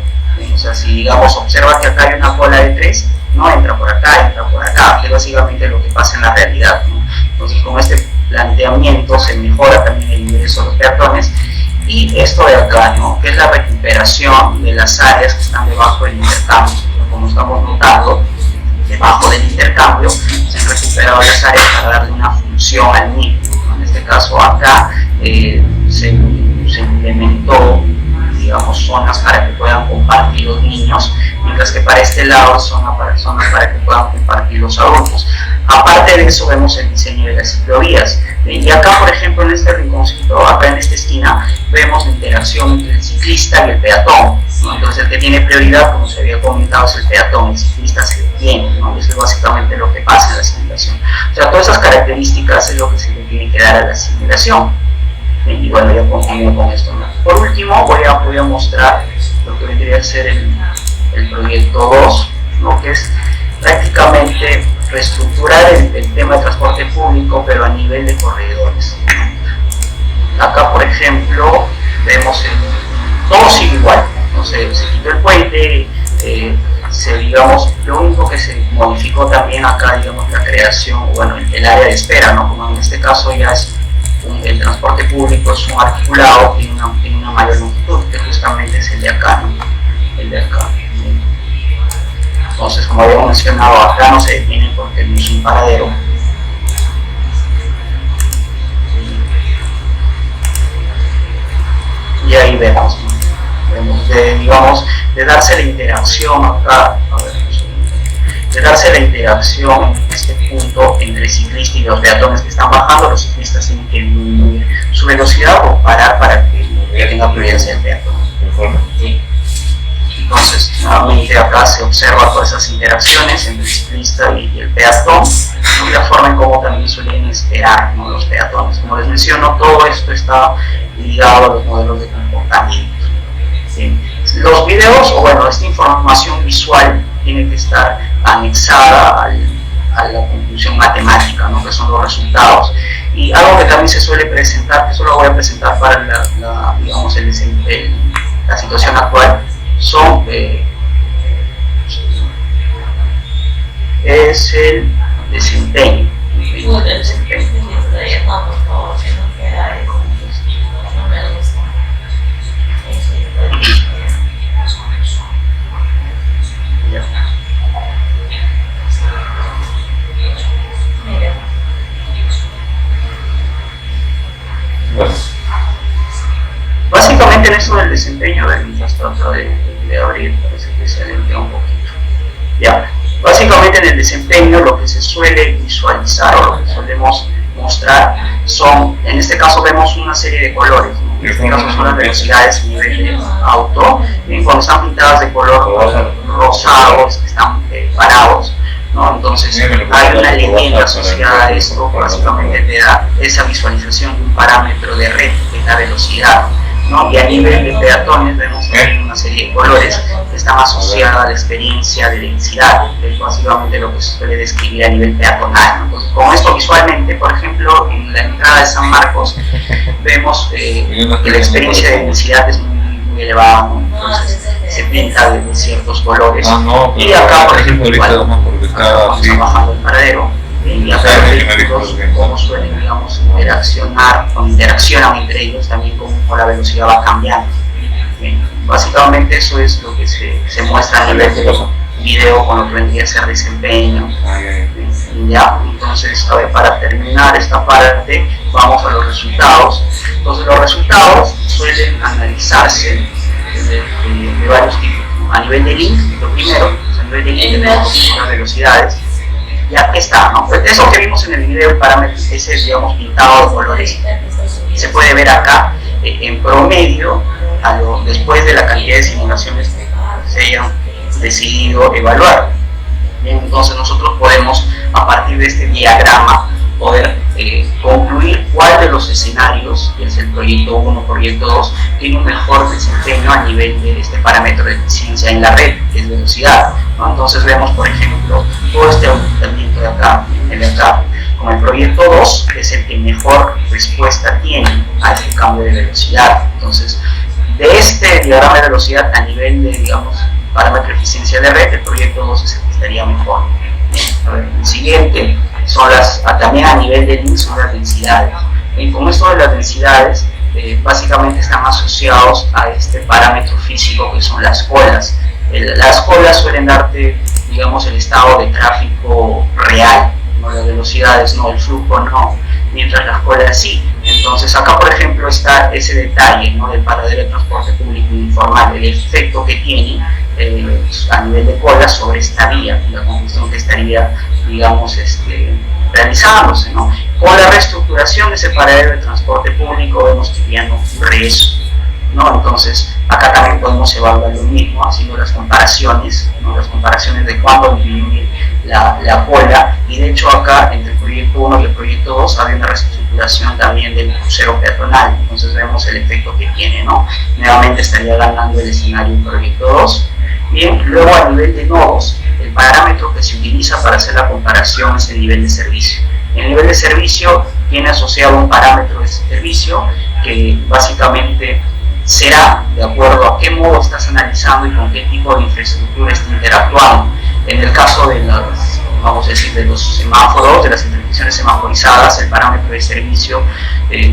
O sea, si, digamos, observa que acá hay una cola de 3, no entra por acá, entra por acá, que es básicamente lo que pasa en la realidad, ¿no? Entonces, con este planteamiento se mejora también el ingreso de los peatones. Y esto de acá, ¿no?, que es la recuperación de las áreas que están debajo del intercambio. Como estamos notando, debajo del intercambio se han recuperado las áreas para darle una función al niño. En este caso acá se implementó, digamos, zonas para que puedan compartir los niños, mientras que para este lado zonas para que puedan compartir los adultos. Aparte de eso vemos el diseño de las ciclovías, y acá, por ejemplo, en este rinconcito, acá en esta esquina, vemos la interacción entre el ciclista y el peatón, ¿no? Entonces el que tiene prioridad, como se había comentado, es el peatón, el ciclista se detiene, ¿no? Eso es básicamente lo que pasa en la simulación. O sea, todas esas características es lo que se le tiene que dar a la simulación. Y bueno, ya continúo con esto, ¿no? Por último, voy a mostrar lo que vendría a ser el proyecto 2, ¿no?, que es prácticamente reestructurar el tema de transporte público, pero a nivel de corredores. Acá, por ejemplo, vemos todo sigue igual, ¿no? Se quitó el puente, digamos, lo único que se modificó también acá, digamos, la creación, bueno, el área de espera, ¿no?, como en este caso ya es el transporte público es un articulado, tiene una mayor longitud, que justamente es el de acá, ¿no?, el de acá. Entonces, como habíamos mencionado, acá no se detiene porque no es un paradero. Y ahí vemos, ¿no?, digamos, de darse la interacción acá, de darse la interacción en este punto entre el ciclista y los peatones que están bajando. Los ciclistas tienen que disminuir su velocidad o parar para que tenga prioridad el peatón. ¿Sí? Entonces, nuevamente acá se observa todas esas interacciones entre el ciclista y el peatón, ¿no?, y la forma en cómo también suelen esperar, ¿no?, los peatones. Como les menciono, todo esto está ligado a los modelos de comportamiento. ¿Sí? Los videos, o bueno, esta información visual tiene que estar anexada a la conclusión matemática, ¿no?, que son los resultados. Y algo que también se suele presentar, que eso lo voy a presentar para digamos, la situación actual, son es el desempeño. Básicamente en eso del desempeño, mientras trato de abrir, parece que se adentra un poquito. Ya, básicamente en el desempeño lo que se suele visualizar o lo que solemos mostrar son, en este caso vemos una serie de colores, ¿no? En este caso son las velocidades a nivel de auto, cuando están pintadas de color rosado, que están parados, ¿no? Entonces hay una leyenda asociada a esto, básicamente te da esa visualización de un parámetro de red, que es la velocidad, ¿no? Y a nivel de peatones vemos también una serie de colores que están asociadas a la experiencia de densidad, que es básicamente lo que se suele describir a nivel peatonal, ¿no? Entonces, con esto visualmente, por ejemplo, en la entrada de San Marcos vemos que la experiencia de densidad es muy elevada, ¿no? Entonces se pinta de ciertos colores. Y acá, por ejemplo, igual, vamos bajando el paradero, y acá los cómo suelen, digamos, interaccionar o interaccionan entre ellos también con o la velocidad va cambiando. Básicamente eso es lo que se muestra a nivel de video con lo que vendría a ser desempeño. Ya, entonces, a ver, para terminar esta parte, vamos a los resultados. Entonces, los resultados suelen analizarse de varios tipos. A nivel de link, lo primero, a nivel de link tenemos las velocidades. Y aquí está, ¿no? Pues eso que vimos en el video, el parámetro ese, digamos, pintado de colores, se puede ver acá en promedio, después de la cantidad de simulaciones que se hayan decidido evaluar. Bien, entonces nosotros podemos, a partir de este diagrama, poder concluir cuál de los escenarios, que es el proyecto 1, proyecto 2, tiene un mejor desempeño a nivel de este parámetro de eficiencia en la red, que es velocidad, ¿no? Entonces vemos, por ejemplo, todo este aumentamiento de acá, con el proyecto 2, que es el que mejor respuesta tiene a este cambio de velocidad. Entonces, de este diagrama de velocidad a nivel de, digamos, parámetro de eficiencia de red, el proyecto 2 es el que estaría mejor. El siguiente son también a nivel de link, son las densidades. Con esto de las densidades, básicamente están asociados a este parámetro físico que son las colas. Las colas suelen darte, digamos, el estado de tráfico real, no las velocidades, no el flujo, no, mientras las colas sí. Entonces acá, por ejemplo, está ese detalle, ¿no?, del paradero de transporte público informal, el efecto que tiene a nivel de cola sobre esta vía, la congestión que estaría, digamos, realizándose, ¿no? Con la reestructuración de ese paradero de transporte público vemos que ya no ocurre eso, ¿no? Entonces acá también podemos evaluar lo mismo haciendo las comparaciones, ¿no?, las comparaciones de cuándo disminuye la cola, y de hecho acá entre el proyecto 1 y el proyecto 2 había una reestructuración también del crucero peatonal. Entonces vemos el efecto que tiene, ¿no? Nuevamente estaría ganando el escenario del proyecto 2. Bien, luego a nivel de nodos, el parámetro que se utiliza para hacer la comparación es el nivel de servicio. El nivel de servicio tiene asociado un parámetro de servicio que básicamente será de acuerdo a qué modo estás analizando y con qué tipo de infraestructura está interactuando. En el caso de vamos a decir, de los semáforos, de las intersecciones semaforizadas, el parámetro de servicio,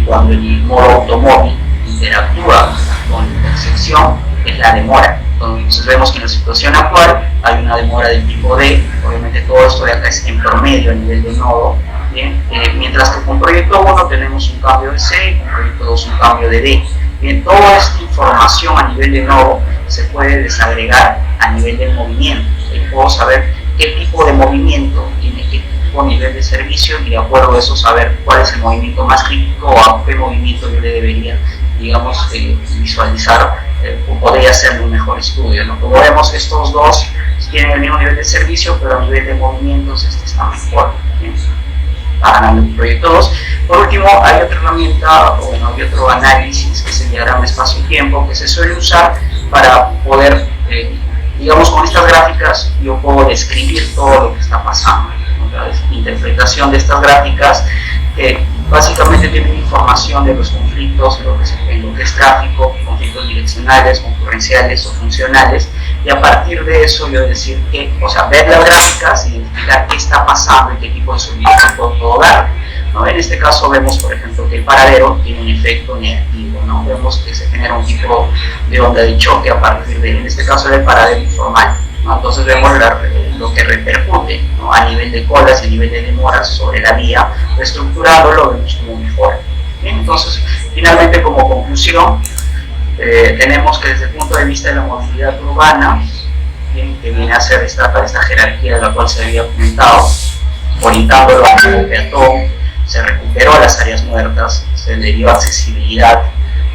cuando el modo automóvil interactúa con la intersección, es la demora. Entonces vemos que en la situación actual hay una demora del tipo D. Obviamente todo esto de acá es en promedio a nivel de nodo, ¿bien? Mientras que con proyecto 1 tenemos un cambio de C, con proyecto 2 un cambio de D. Bien, toda esta información a nivel de nodo se puede desagregar a nivel del movimiento. Puedo saber qué tipo de movimiento tiene qué tipo de nivel de servicio, y de acuerdo a eso saber cuál es el movimiento más crítico o a qué movimiento yo le debería, digamos, visualizar o podría hacer un mejor estudio, ¿no? Como vemos, estos dos tienen el mismo nivel de servicio, pero a nivel de movimientos está mejor, ¿bien? Está ganando el proyecto 2. Por último, hay otra herramienta, bueno, hay otro análisis, que es el diagrama espacio-tiempo, que se suele usar para poder, digamos, con estas gráficas yo puedo describir todo lo que está pasando, ¿no? La interpretación de estas gráficas que básicamente tienen información de los conflictos en lo que es tráfico, conflictos direccionales, concurrenciales o funcionales, y a partir de eso yo decir que, o sea, ver las gráficas, identificar qué está pasando y qué tipo de solución puedo dar, ¿no? En este caso vemos, por ejemplo, que el paradero tiene un efecto negativo, ¿no? Vemos que se genera un tipo de onda de choque a partir de, en este caso, del paradero informal, ¿no? Entonces vemos lo que repercute, ¿no?, a nivel de colas y a nivel de demoras sobre la vía. Reestructurándolo lo vemos como mejor. Bien, entonces, finalmente, como conclusión, tenemos que desde el punto de vista de la movilidad urbana, bien, que viene a ser esta jerarquía de la cual se había comentado, orientándolo al peatón, se recuperó las áreas muertas, se le dio accesibilidad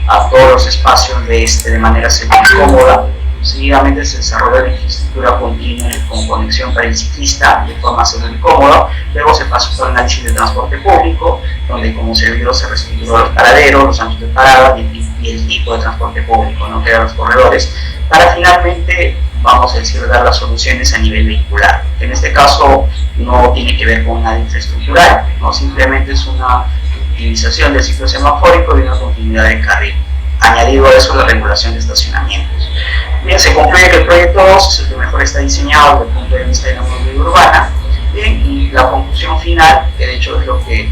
a todos los espacios de manera segura y cómoda. Seguidamente se desarrolló la infraestructura continua con conexión para el ciclista de forma segura y cómoda. Luego se pasó por el análisis de transporte público, donde como se vio se reestructuró los paraderos, los anchos de parada y el tipo de transporte público, ¿no?, que eran los corredores, para finalmente, vamos a decir, dar las soluciones a nivel vehicular. En este caso no tiene que ver con nada infraestructural, ¿no? Simplemente es una utilización del ciclo semafórico y una continuidad de carril. Añadido a eso, la regulación de estacionamientos. Bien, se concluye que el proyecto 2 es el que mejor está diseñado desde el punto de vista de la movilidad urbana. Bien, y la conclusión final, que de hecho es lo que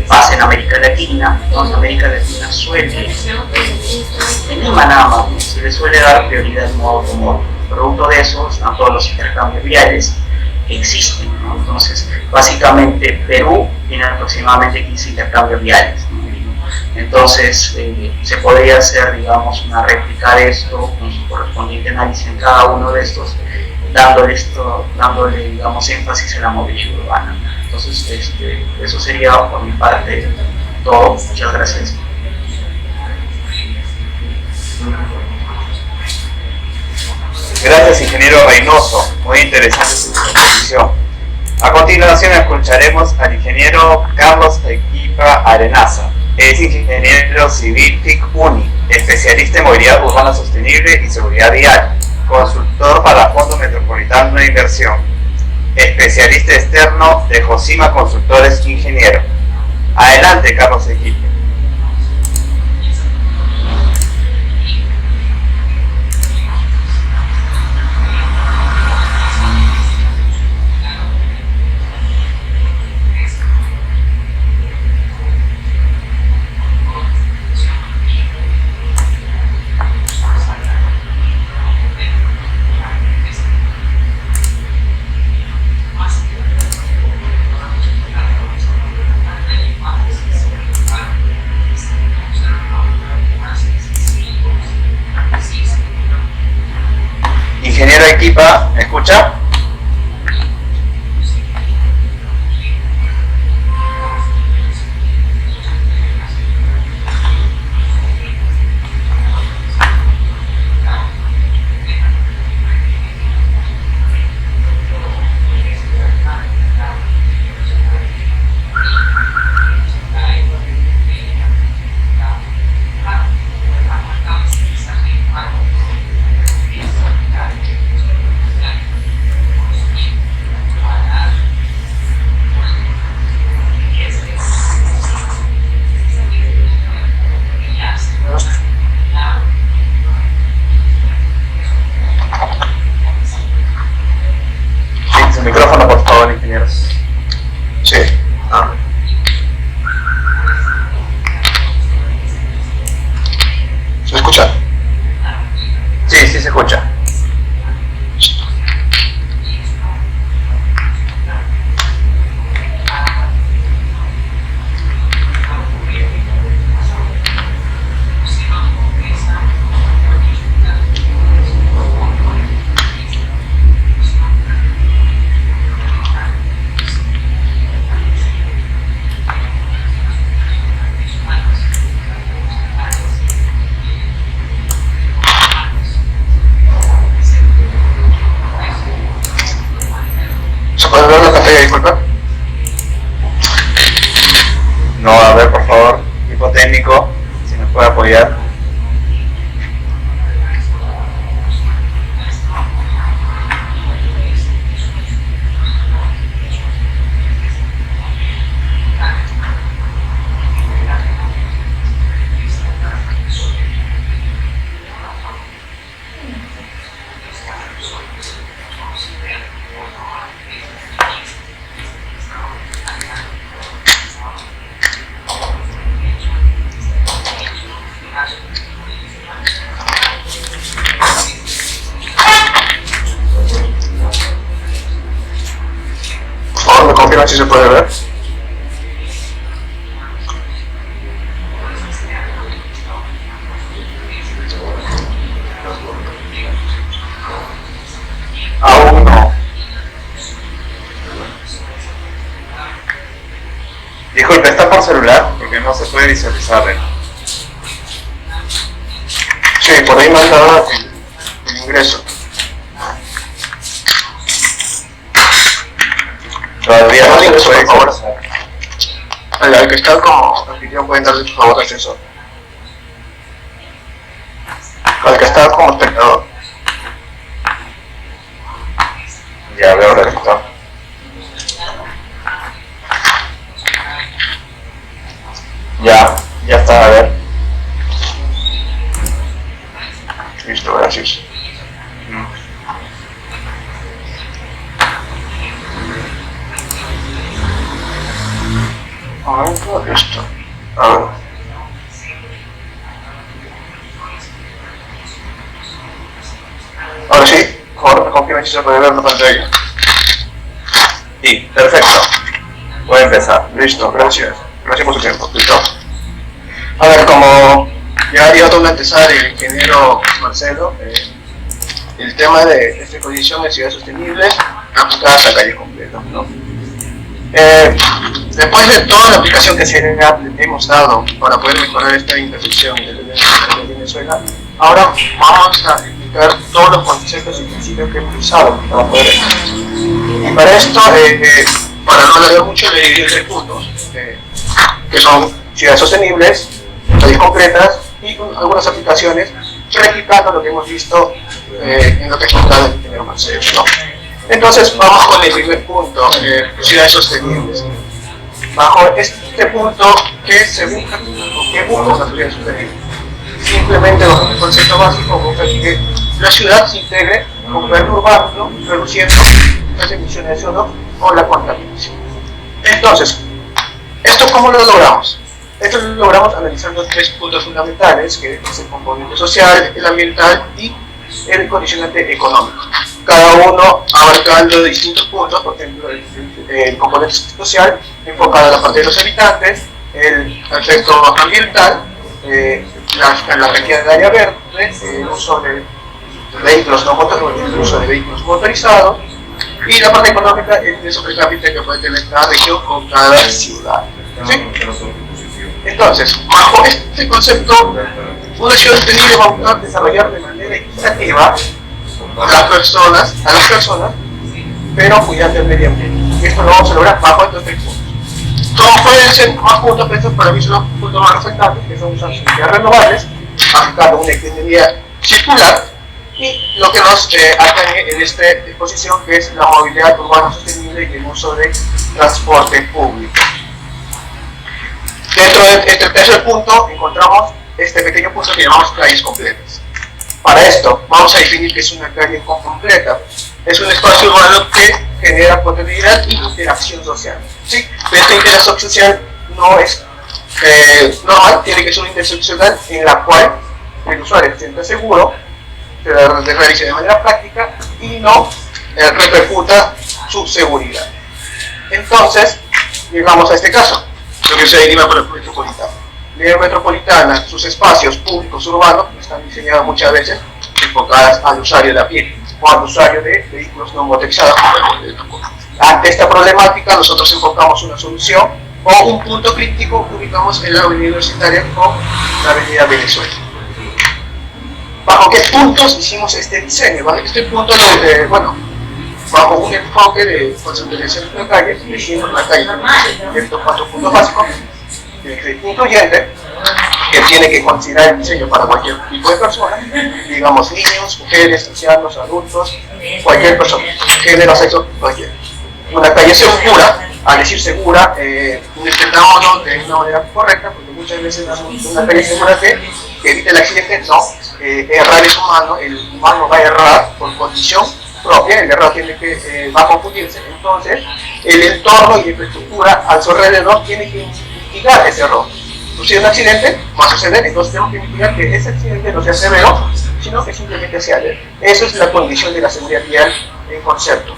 pasa en América Latina. Entonces América Latina suele, en Lima nada más, ¿no? Se le suele dar prioridad al modo automóvil. Producto de eso están todos los intercambios viales que existen, ¿no? Entonces, básicamente Perú tiene aproximadamente 15 intercambios viales, ¿no? Entonces, se podría hacer, digamos, una réplica de esto con su correspondiente análisis en cada uno de estos, dándole, digamos, énfasis en la movilidad urbana. Entonces, eso sería por mi parte todo. Muchas gracias. Gracias, ingeniero Reynoso. Muy interesante su exposición. A continuación escucharemos al ingeniero Carlos Equipa Arenaza. Es ingeniero civil TIC-UNI, especialista en movilidad urbana sostenible y seguridad vial, consultor para Fondo Metropolitano de Inversión, especialista externo de Josima Consultores Ingeniero. Adelante, Carlos Equipa. Ingeniero Equipa, ¿me escucha? Micrófono, por favor, ingeniero. Sí. ¿Se escucha? Sí, sí se escucha. ¿Se puede ver la pantalla, disculpa? No, a ver, por favor, equipo técnico, si nos puede apoyar. Por favor, me confirman si se puede ver. Aún no. Disculpe, ¿está por celular? Porque no se puede visualizar. Sí, por ahí manda el ingreso. Todavía no se Por puede favor. visualizar. Al que está como anfitrión pueden darle por favor acceso. Al que está como espectador. Ya veo el resultado. Ya está, a ver. Listo, gracias. momento, listo. A ver. Ahora sí, confirme si se puede ver la pantalla. Sí, perfecto. Voy a empezar. Listo, gracias. Gracias por su tiempo. Listo. A ver, como ya dio toda una antesala del ingeniero Marcelo, el tema de esta exposición de ciudades sostenibles aplicadas a calles completas, ¿no? Después de toda la aplicación que hemos dado para poder mejorar esta intersección de Venezuela, ahora vamos a explicar todos los conceptos y principios que hemos usado para poder y para esto, para no alargar mucho, le dividí en 3 puntos, que son ciudades sostenibles, calles concretas y algunas aplicaciones, replicando lo que hemos visto en lo que ha contado el ingeniero Marcelo, ¿no? Entonces vamos con el primer punto, ciudades sostenibles. Bajo este punto, ¿qué se busca? ¿Qué busca una ciudad sostenible? Simplemente bajo el concepto básico busca que la ciudad se integre con el urbano, ¿no? Reduciendo las emisiones de CO2 o la contaminación. Entonces, ¿esto cómo lo logramos? Esto lo logramos analizando 3 puntos fundamentales, que es el componente social, el ambiental y el condicionante económico. Cada uno abarcando distintos puntos, por ejemplo, el componente social, enfocado a la parte de los habitantes, el aspecto ambiental, la cantidad de área verde, el uso de vehículos no motorizados, el uso de vehículos motorizados, y la parte económica, el ingreso per cápita que puede tener cada región o cada ciudad. ¿Sí? Entonces, bajo este concepto, una ciudad sostenible va a buscar desarrollar de manera equitativa a las personas, pero cuidando el medio ambiente. Y esto lo vamos a lograr bajo estos 3 puntos. Como pueden ser más puntos, pero estos para mí son los puntos más resaltantes, que son usar energías renovables, aplicando una ingeniería circular, y lo que nos atañe en esta exposición, que es la movilidad urbana sostenible y el uso de transporte público. Dentro de este tercer punto encontramos este pequeño punto que llamamos calles completas. Para esto vamos a definir qué es una calle completa. Es un espacio urbano que genera potencialidad y interacción social. ¿Sí? Pero esta interacción social no es normal, tiene que ser una interacción social en la cual el usuario se sienta seguro, se realice de manera práctica y no repercuta su seguridad. Entonces, llegamos a este caso, lo que se deriva por el metropolitano. La área metropolitana, sus espacios públicos urbanos están diseñados muchas veces enfocadas al usuario de a pie o al usuario de vehículos no motorizados. Ante esta problemática, nosotros enfocamos una solución o un punto crítico que ubicamos en la avenida Universitaria con la avenida Venezuela. ¿Bajo qué puntos hicimos este diseño? Bajo este punto, bajo un enfoque de concentración de la calle, elegimos la calle de estos 4 puntos básicos, incluyente, que tiene que considerar el diseño para cualquier tipo de persona, digamos niños, mujeres, ancianos, adultos, cualquier persona, género, sexo, cualquier. Una calle segura, al decir segura, intentámoslo de una manera correcta, porque muchas veces una calle segura que evite el accidente, no, errar es humano, el humano va a errar por condición propia, el error tiene que, va a confundirse, entonces el entorno y la infraestructura a su alrededor tiene que mitigar ese error. Sucede un accidente, va a suceder, entonces tenemos que mitigar que ese accidente no sea severo, sino que simplemente sea leve. Eso es la condición de la seguridad vial en concepto.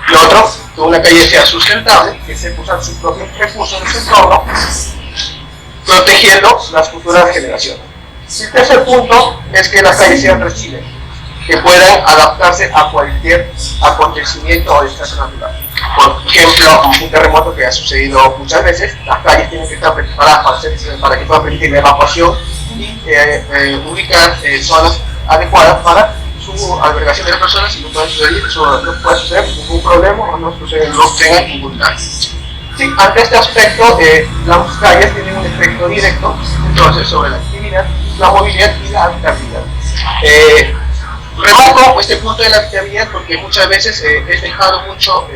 Lo otro, que una calle sea sustentable, que se usan sus propios recursos en su entorno, protegiendo las futuras generaciones. Y el tercer punto es que las calles sean resilientes, que puedan adaptarse a cualquier acontecimiento o desastre natural. Por ejemplo, un terremoto que ha sucedido muchas veces, las calles tienen que estar preparadas para que puedan permitir la evacuación y ubicar zonas adecuadas para su albergación de las personas y no pueda suceder ningún problema o no tengan ningún daño. Sí, ante este aspecto, las calles tienen un efecto directo entonces sobre la actividad, la movilidad y la habitabilidad. Remarco este punto de la habitabilidad porque muchas veces es dejado mucho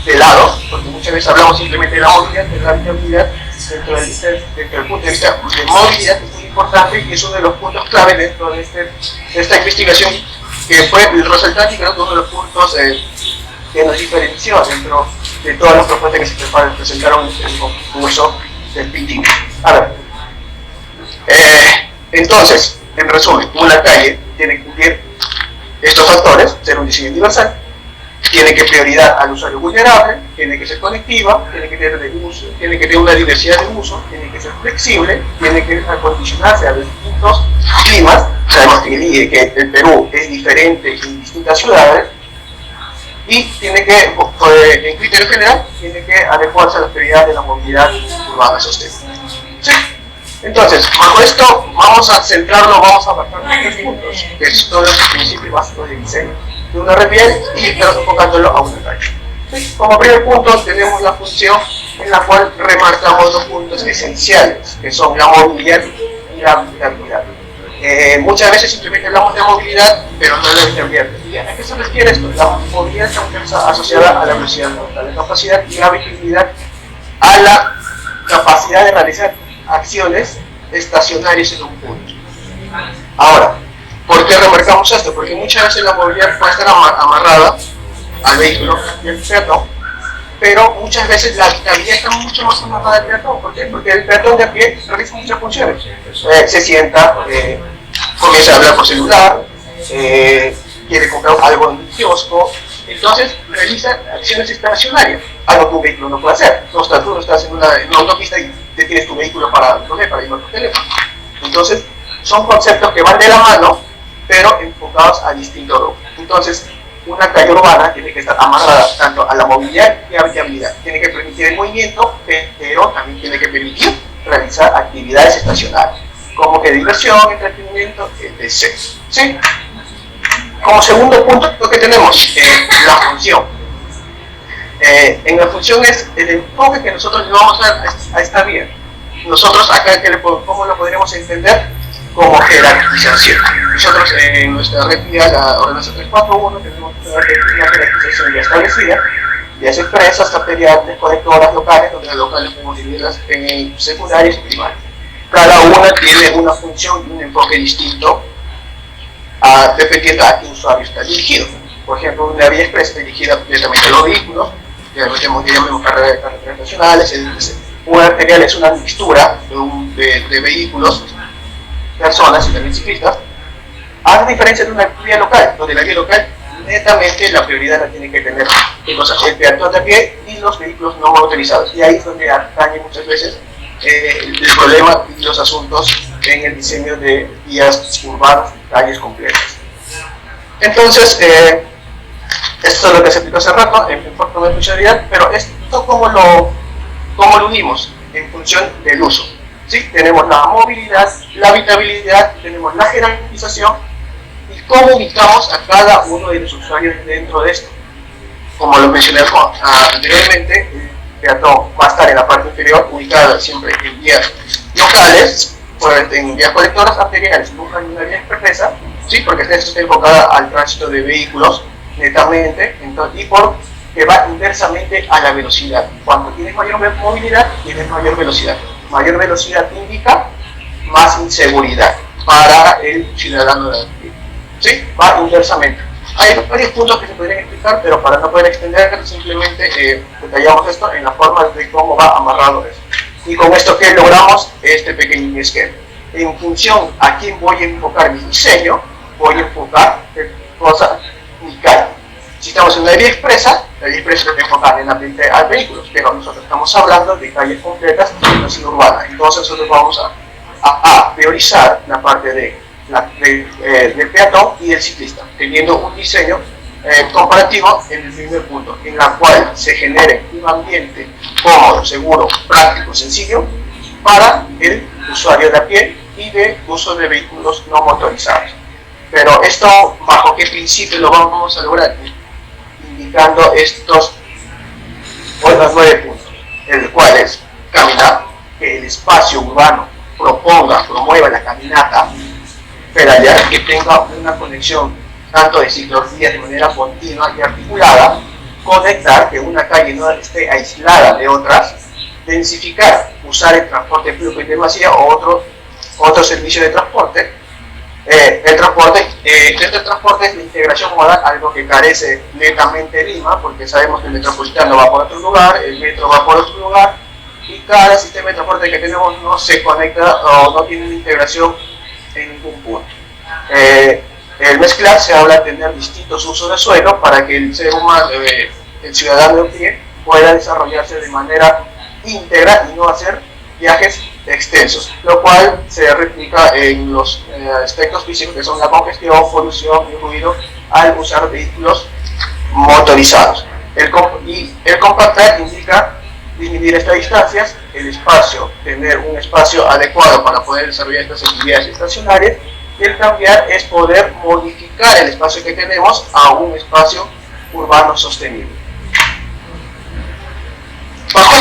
de lado, porque muchas veces hablamos simplemente de la movilidad, de la habitabilidad, dentro del punto de vista de movilidad es muy importante y es uno de los puntos clave dentro de esta investigación que fue el resultado y creo que uno de los puntos que nos diferenció dentro de todas las propuestas que se presentaron en el concurso del PITIN. A ver, entonces, en resumen, una calle tiene que cumplir estos factores: ser un diseño universal, tiene que prioridad al usuario vulnerable, tiene que ser conectiva, tiene que tener uso, tiene que tener una diversidad de uso, tiene que ser flexible, tiene que acondicionarse a los distintos climas. Sabemos que el Perú es diferente en distintas ciudades, y tiene que, en criterio general, tiene que adecuarse a las prioridades de la movilidad urbana sostenible. ¿Sí? Entonces, bajo esto vamos a centrarnos, vamos a abarcar tres puntos, que son los principios básicos de diseño de una red vial, pero enfocándolo a una calle. ¿Sí? Como primer punto tenemos la función en la cual remarcamos dos puntos esenciales, que son la movilidad y la habitabilidad. Muchas veces simplemente hablamos de movilidad, pero no de habitabilidad. ¿Y a qué se refiere esto? La movilidad está asociada a la velocidad, a la capacidad, y la habitabilidad a la capacidad de realizar acciones estacionarias en un punto. Ahora, ¿por qué remarcamos esto? Porque muchas veces la movilidad puede estar amarrada al vehículo y al peatón, pero muchas veces la habitabilidad está mucho más amarrada al peatón. ¿Por qué? Porque el peatón de a pie realiza muchas funciones. Se sienta, comienza a hablar por celular, quiere comprar algo en un kiosco, entonces realiza acciones estacionarias, algo que un vehículo no puede hacer. Tú no estás en una autopista y detienes tu vehículo para llamar por teléfono. Entonces, son conceptos que van de la mano, pero enfocados a distintos rubros. Entonces, una calle urbana tiene que estar amarrada tanto a la movilidad y a la habitabilidad. Tiene que permitir el movimiento, pero también tiene que permitir realizar actividades estacionarias, como que diversión, entretenimiento, etc. ¿Sí? Como segundo punto, lo que tenemos, la función. En la función es el enfoque que nosotros le vamos a dar a esta vía. Nosotros acá, ¿cómo lo podríamos entender? Como jerarquización. Nosotros en nuestra red vía, la ordenanza 341, tenemos una jerarquización ya establecida, ya se expresa hasta periodistas, conectoras locales, donde las locales podemos dividirlas en secundarias y primarias. Cada una tiene una función y un enfoque distinto dependiendo a qué usuario está dirigido. Por ejemplo, una vía expresa dirigida directamente a los vehículos, llamemos carreteras nacionales, una arterial es una mixtura de vehículos, personas y también ciclistas, a diferencia de una vía local, donde la vía local netamente la prioridad la tiene que tener el peatón de a pie y los vehículos no motorizados, y ahí es donde atañe muchas veces el problema y los asuntos en el diseño de vías urbanas y calles completas. Entonces, esto es lo que se explicó hace rato en forma de funcionalidad, pero esto ¿cómo lo unimos? En función del uso. ¿Sí? Tenemos la movilidad, la habitabilidad, tenemos la jerarquización y cómo ubicamos a cada uno de los usuarios dentro de esto. Como lo mencioné anteriormente, el peatón va a estar en la parte inferior, ubicado siempre en vías locales, pues en vías colectoras arteriales, nunca en una vía expresa, ¿sí? Porque esta está enfocada al tránsito de vehículos netamente, entonces, y que va inversamente a la velocidad. Cuando tienes mayor movilidad, tienes mayor velocidad. Mayor velocidad indica más inseguridad para el ciudadano de aquí. ¿Sí? Va inversamente. Hay varios puntos que se podrían explicar, pero para no poder extender, simplemente detallamos esto en la forma de cómo va amarrado esto. Y con esto que logramos este pequeño esquema. En función a quién voy a enfocar mi diseño, voy a enfocar mi calle. Si estamos en la vía expresa, la vía expresa está enfocada en ambiente al vehículo, pero nosotros estamos hablando de calles completas y no ciudad urbana. Entonces nosotros vamos a priorizar la parte del peatón y del ciclista, teniendo un diseño comparativo en el primer punto, en la cual se genere un ambiente cómodo, seguro, práctico, sencillo para el usuario de a pie y de uso de vehículos no motorizados. Pero esto, ¿bajo qué principio lo vamos a lograr? Indicando estos 9 puntos, el cual es caminar, que el espacio urbano promueva la caminata, pedalear, que tenga una conexión tanto de ciclovías de manera continua y articulada, conectar, que una calle no esté aislada de otras, densificar, usar el transporte público y demasía o otro servicio de transporte, el transporte dentro del transporte es la integración modal, algo que carece netamente Lima, porque sabemos que el metropolitano va por otro lugar, el metro va por otro lugar, y cada sistema de transporte que tenemos no se conecta o no tiene una integración en ningún punto. El mezclar se habla de tener distintos usos de suelo para que el ser humano, el ciudadano de pie, pueda desarrollarse de manera íntegra y no hacer viajes extensos, lo cual se replica en los aspectos físicos que son la congestión, polución y ruido al usar vehículos motorizados. Y el compactar indica disminuir estas distancias, el espacio, tener un espacio adecuado para poder desarrollar estas actividades estacionarias, y el cambiar es poder modificar el espacio que tenemos a un espacio urbano sostenible. Bajo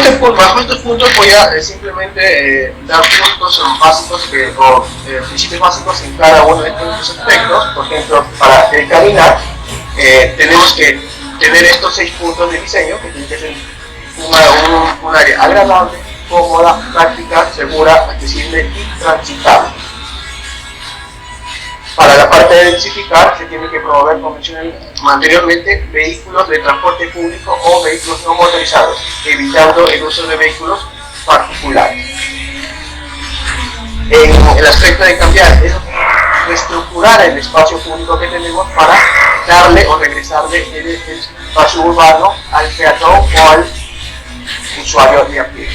estos puntos voy a simplemente dar puntos básicos o principios básicos en cada uno de estos aspectos. Por ejemplo, para el caminar tenemos que tener estos 6 puntos de diseño, que tiene que ser un área agradable, cómoda, práctica, segura, accesible y transitable. Para la parte de densificar, se tiene que promover, como mencioné anteriormente, vehículos de transporte público o vehículos no motorizados, evitando el uso de vehículos particulares. En el aspecto de cambiar, es reestructurar el espacio público que tenemos para darle o regresarle el espacio urbano al peatón o al usuario de a pie.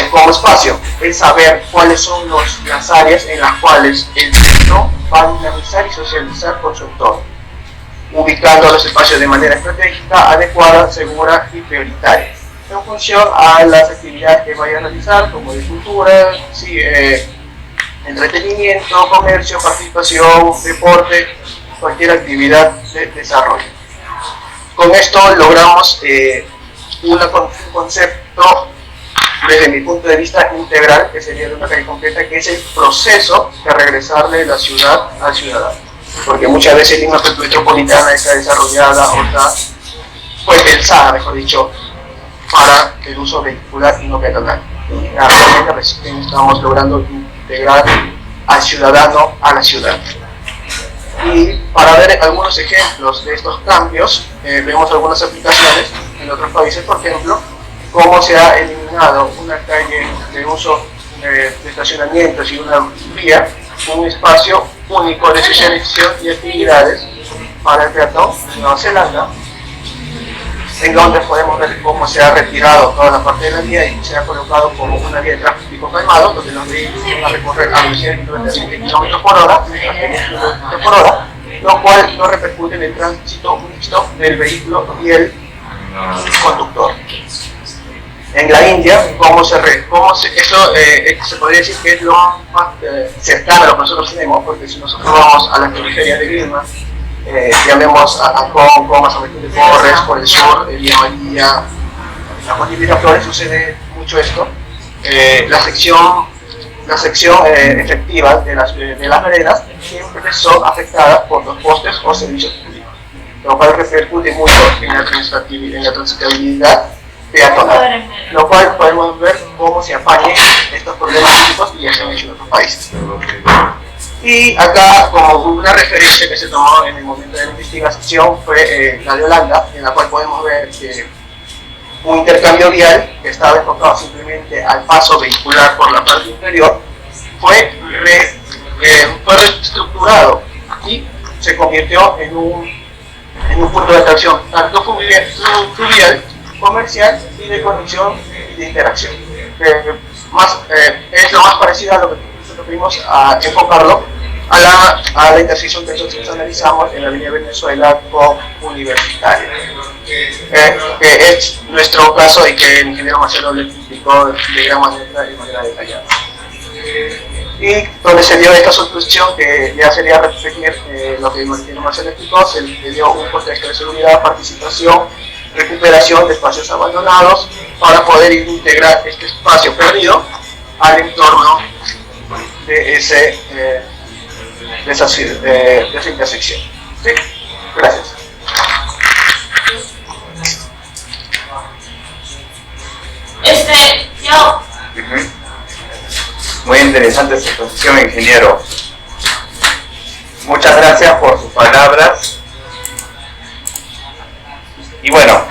Como espacio, es saber cuáles son las áreas en las cuales el centro va a dinamizar y socializar con su entorno, ubicando los espacios de manera estratégica, adecuada, segura y prioritaria, en función a las actividades que vaya a realizar, como de cultura, entretenimiento, comercio, participación, deporte, cualquier actividad de desarrollo. Con esto logramos un concepto desde mi punto de vista integral, que sería de una calle completa, que es el proceso de regresarle la ciudad al ciudadano. Porque muchas veces Lima metropolitana está desarrollada o está, pues pensada, mejor dicho, para el uso vehicular y no peatonal. Y actualmente recién estamos logrando integrar al ciudadano a la ciudad. Y para ver algunos ejemplos de estos cambios, vemos algunas aplicaciones en otros países, por ejemplo, cómo se ha eliminado una calle de uso de estacionamientos y una vía, un espacio único de socialización y actividades para el peatón en Nueva Zelanda, en donde podemos ver cómo se ha retirado toda la parte de la vía y se ha colocado como una vía de tráfico calmado, donde los vehículos van a recorrer a velocidad de 120 km por hora, lo cual no repercute en el tránsito mixto del vehículo y el conductor. En la India, eso se podría decir que es lo más cercano a lo que nosotros tenemos, porque si nosotros vamos a las periferias de Lima, llamemos a Conco, más o menos de Torres, por el sur, Villa María, la Bolivia Flores, sucede mucho esto. La sección efectiva de las veredas siempre son afectadas por los postes o servicios públicos, lo cual repercute mucho en la transitabilidad peatonal, lo cual podemos ver cómo se apañan estos problemas físicos y ya se han hecho en otros países. Y acá, como una referencia que se tomó en el momento de la investigación, fue la de Holanda, en la cual podemos ver que un intercambio vial que estaba enfocado simplemente al paso vehicular por la parte inferior fue reestructurado y se convirtió en un punto de atracción tanto fluvial, comercial y de conexión y de interacción. Es lo más parecido a lo que nosotros fuimos a enfocarlo a la intersección que nosotros analizamos en la avenida Venezuela con Universitaria, que es nuestro caso y que el ingeniero Marcelo le explicó de gran manera detallada. Y donde se dio esta solución, que ya sería repetir lo que el ingeniero Marcelo explicó, se le dio un contexto de seguridad, participación, recuperación de espacios abandonados para poder integrar este espacio perdido al entorno de esa intersección. ¿Sí? Gracias. Yo. Muy interesante su exposición, ingeniero. Muchas gracias por sus palabras. Y bueno,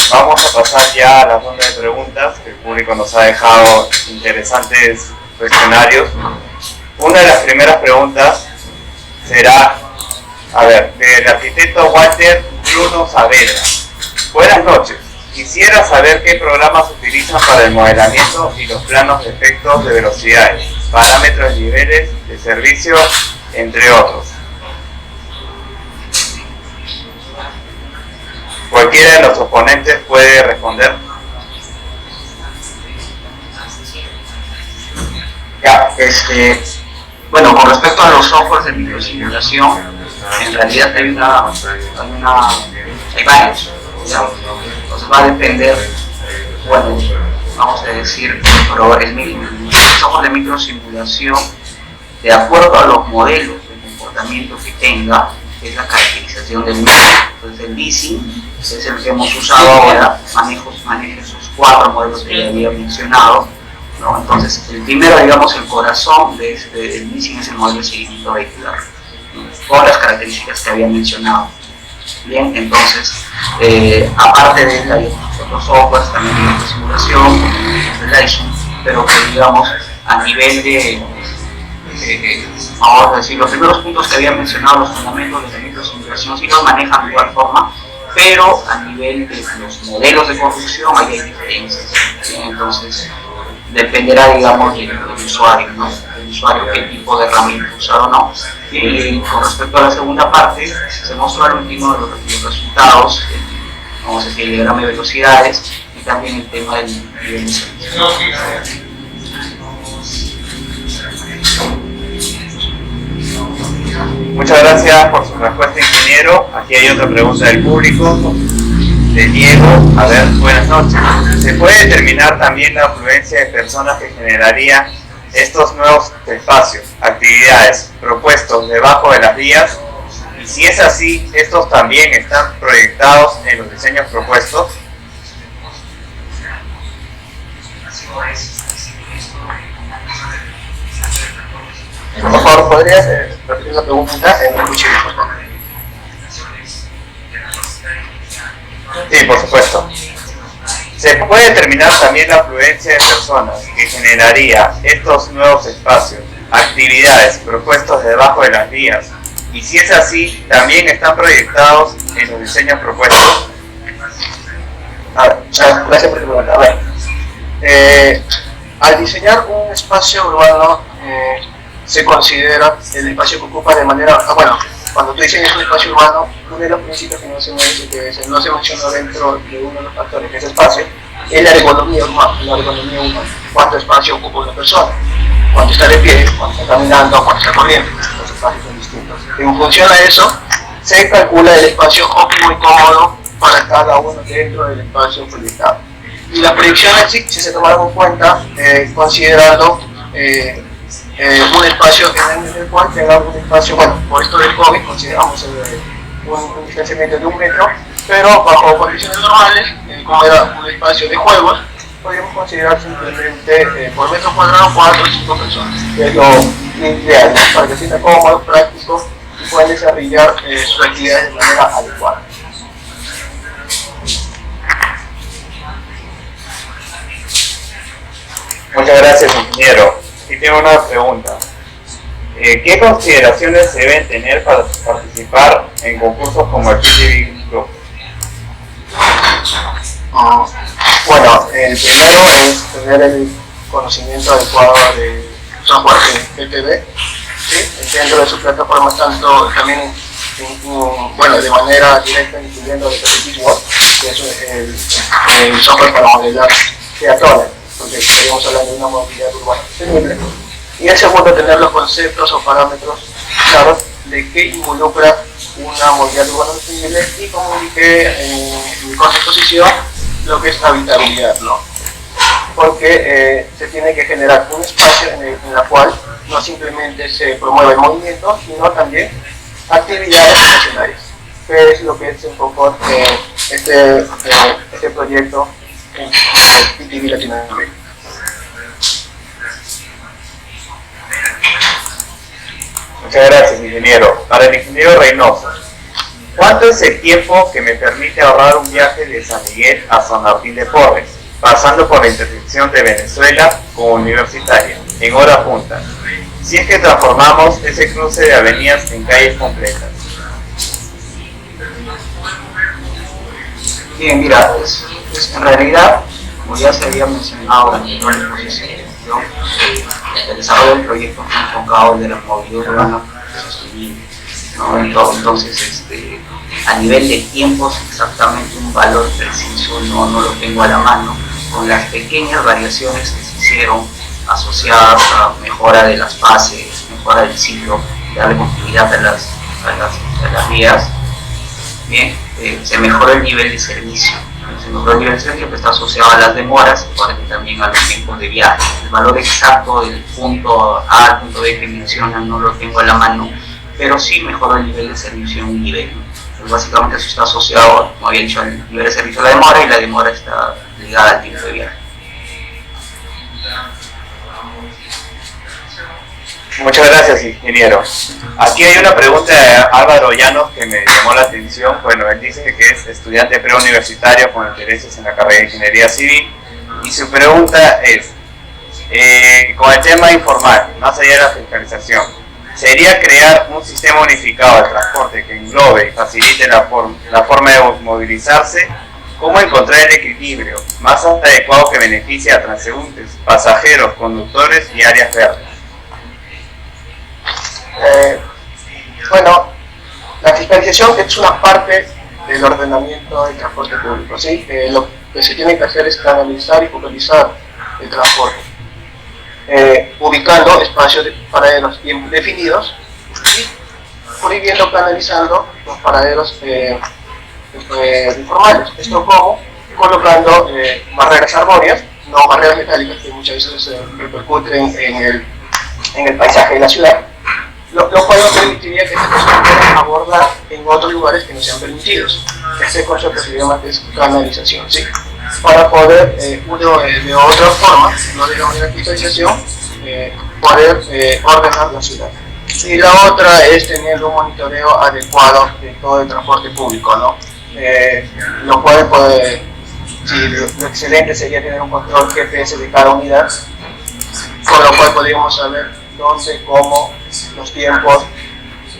vamos a pasar ya a la ronda de preguntas. El público nos ha dejado interesantes cuestionarios. Una de las primeras preguntas será, a ver, del arquitecto Walter Bruno Saavedra. Buenas noches. Quisiera saber qué programas utilizan para el modelamiento y los planos de efectos de velocidades, parámetros de niveles de servicio, entre otros. Cualquiera de los oponentes puede responder. Ya, bueno, con respecto a los softwares de microsimulación, en realidad hay varios, ¿ya? Entonces va a depender, bueno, vamos a decir, pero el software de microsimulación, de acuerdo a los modelos de comportamiento que tenga, es la caracterización del mismo. Entonces el leasing es el que hemos usado ahora, maneja esos 4 modelos que ya había mencionado, ¿no? Entonces el primero, digamos, el corazón del leasing es el modelo de seguimiento vehicular, ¿no? Con las características que había mencionado. Bien, entonces, aparte de él hay otros softwares también de simulación, de Lightroom, pero que, digamos, a nivel de, vamos a decir, los primeros puntos que había mencionado, los fundamentos de la microsimulación, sí los manejan de igual forma, pero a nivel de los modelos de construcción ahí hay diferencias. Bien, entonces, dependerá, digamos, del usuario, ¿no? El usuario, qué tipo de herramienta usar o no. Y con respecto a la segunda parte, se mostraron los resultados, vamos a decir, el diagrama de velocidades y también el tema del nivel de servicio. Muchas gracias por su respuesta, ingeniero. Aquí hay otra pregunta del público, de Diego. A ver, buenas noches. ¿Se puede determinar también la afluencia de personas que generarían estos nuevos espacios, actividades propuestos debajo de las vías? Y si es así, ¿estos también están proyectados en los diseños propuestos? Por favor, ¿podrías repetir la pregunta? No escuché bien, por favor. Sí, por supuesto. ¿Se puede determinar también la afluencia de personas que generaría estos nuevos espacios, actividades propuestos debajo de las vías? Y si es así, ¿también están proyectados en los diseños propuestos? A ver, gracias por tu pregunta. A ver, al diseñar un espacio urbano, se considera el espacio que ocupa de manera, bueno, cuando tú diseñas un espacio urbano, uno de los principios que no se mencionó dentro de uno de los factores que es el espacio, es la ergonomía humana, cuánto espacio ocupa una persona, cuando está de pie, cuando está caminando, cuando está corriendo, los espacios son distintos. En función a eso, se calcula el espacio óptimo y cómodo para cada uno dentro del espacio proyectado. Y la proyección en sí, si se tomaron en cuenta, considerando un espacio en el cual tengamos un espacio, bueno, por esto del COVID consideramos un distanciamiento de 1 metro, pero bajo condiciones normales, como era un espacio de juegos, podríamos considerar simplemente por metro cuadrado 4 o 5 personas, que es lo ideal, ¿no? Para que se sienta cómodo, práctico y puedan desarrollar sus actividades de manera adecuada. Muchas gracias, ingeniero. Y tengo una pregunta. ¿Qué consideraciones se deben tener para participar en concursos como el PTV Club? Bueno, el primero es tener el conocimiento adecuado de software de PTV, ¿sí? Dentro de sus plataformas, tanto también bueno, de manera directa incluyendo el PTV, que es el software para modelar peatones, porque estaríamos hablando de una movilidad urbana sostenible. Y el segundo, tener los conceptos o parámetros claros de qué involucra una movilidad urbana sostenible y, como indiqué en mi exposición, lo que es habitabilidad, ¿no? Porque se tiene que generar un espacio en el cual no simplemente se promueva el movimiento, sino también actividades funcionales, que es lo que es un poco este proyecto en PTV Latinoamérica. Muchas gracias, ingeniero. Para el ingeniero Reynoso, ¿cuánto es el tiempo que me permite ahorrar un viaje de San Miguel a San Martín de Porres, pasando por la intersección de Venezuela con Universitaria, en hora punta, si es que transformamos ese cruce de avenidas en calles completas? Bien, mira, en realidad, como ya se había mencionado en la anterior exposición, el desarrollo del proyecto fue enfocado de la movilidad urbana sostenible, ¿no? Entonces, a nivel de tiempos, exactamente un valor preciso no lo tengo a la mano, con las pequeñas variaciones que se hicieron asociadas a mejora de las fases, mejora del ciclo, darle continuidad a las vías. Bien, se mejoró el nivel de servicio. Se mejoró el nivel de servicio que está asociado a las demoras y también a los tiempos de viaje. El valor exacto del punto A al punto B que mencionan no lo tengo a la mano, pero sí mejoró el nivel de servicio en un nivel. Pues básicamente eso está asociado, como había dicho, al nivel de servicio de la demora, y la demora está ligada al tiempo de viaje. Muchas gracias, ingeniero. Aquí hay una pregunta de Álvaro Llanos que me llamó la atención. Bueno, él dice que es estudiante preuniversitario con intereses en la carrera de Ingeniería Civil, y su pregunta es, con el tema informal, más allá de la fiscalización, ¿sería crear un sistema unificado de transporte que englobe y facilite la forma de movilizarse? ¿Cómo encontrar el equilibrio más adecuado que beneficie a transeúntes, pasajeros, conductores y áreas verdes? Bueno, la fiscalización es una parte del ordenamiento del transporte público, ¿sí? Lo que se tiene que hacer es canalizar y focalizar el transporte, ubicando espacios de paraderos bien definidos y prohibiendo canalizando los paraderos informales. Esto como colocando barreras arbóreas, no barreras metálicas, que muchas veces repercuten en el paisaje de la ciudad, lo cual no permitiría que estas personas puedan abordar en otros lugares que no sean permitidos. Este concepto se llama canalización, ¿sí? Para poder, uno de otra forma, no de la manera de fiscalización, poder ordenar la ciudad. Y la otra es tener un monitoreo adecuado de todo el transporte público, ¿no? Lo cual puede, sí, lo excelente sería tener un control GPS de cada unidad, con lo cual podríamos saber dónde, cómo, los tiempos.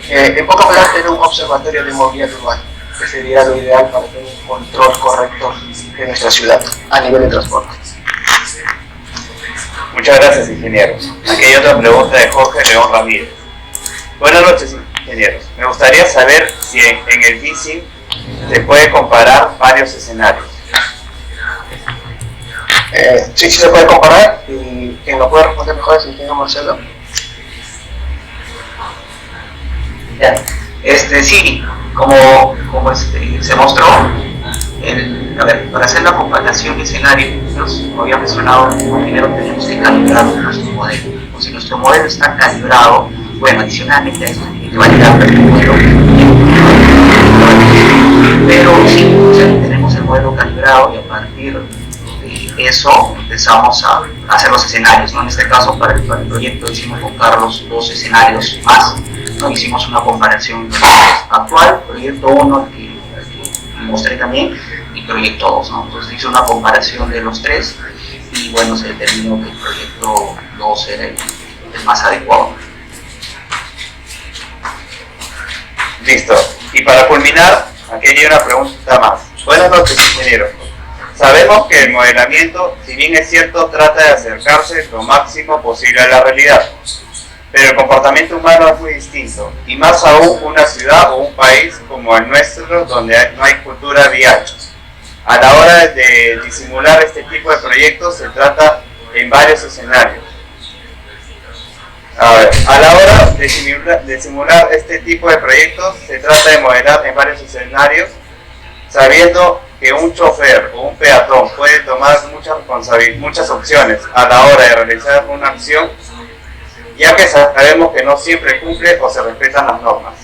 En pocas palabras, tener un observatorio de movilidad urbana, que sería lo ideal para tener un control correcto de nuestra ciudad a nivel de transporte. Muchas gracias, ingenieros. Aquí hay otra pregunta de Jorge León Ramírez. Buenas noches, ingenieros. Me gustaría saber si en el BICIM se puede comparar varios escenarios. Sí se puede comparar, y quien lo puede responder mejor es el ingeniero Marcelo. Ya. Sí, como se mostró, para hacer la comparación de escenarios, como había mencionado, primero tenemos que calibrar nuestro modelo. O si nuestro modelo está calibrado, bueno, adicionalmente a esto tiene que validar nuestro modelo. Pero sí, o sea, tenemos el modelo calibrado, y a partir de eso empezamos a hacer los escenarios, ¿no? En este caso, para el proyecto hicimos con Carlos 2 escenarios más, ¿no? Hicimos una comparación actual, proyecto 1, que mostré también, y proyecto 2, ¿no? Entonces hice una comparación de los tres, y bueno, se determinó que el proyecto 2 era el más adecuado. Listo. Y para culminar, aquí hay una pregunta más. Buenas noches, ingeniero. Sabemos que el modelamiento, si bien es cierto, trata de acercarse lo máximo posible a la realidad, pero el comportamiento humano es muy distinto, y más aún una ciudad o un país como el nuestro, donde no hay cultura vial. A la hora de disimular este tipo de proyectos se trata en varios escenarios. A la hora de simular este tipo de proyectos se trata de modelar en varios escenarios, sabiendo que un chofer o un peatón puede tomar muchas opciones a la hora de realizar una acción, ya que sabemos que no siempre cumple o se respetan las normas.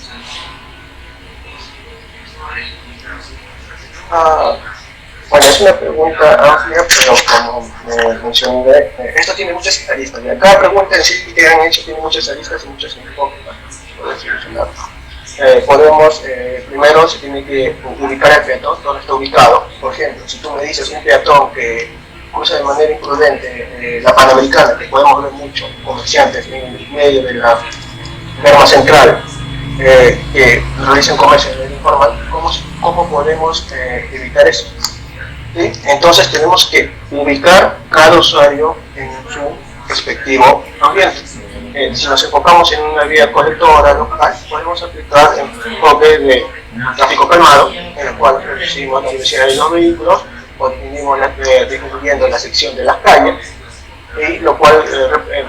Bueno, es una pregunta amplia, pero como mencioné, esto tiene muchas aristas. Cada pregunta en sí que han hecho tiene muchas aristas y muchos enfoques para poder solucionarlo. Podemos, primero se tiene que ubicar el peatón, donde está ubicado. Por ejemplo, si tú me dices un peatón que cruza de manera imprudente la Panamericana, que podemos ver muchos comerciantes en el medio de la norma central, que realizan comercio en el informal, ¿cómo podemos evitar eso? ¿Sí? Entonces tenemos que ubicar cada usuario en su respectivo ambiente. Si nos enfocamos en una vía colectora local, podemos aplicar el enfoque de tráfico calmado, en el cual reducimos la velocidad de los vehículos, o disminuyendo la sección de las calles, y lo cual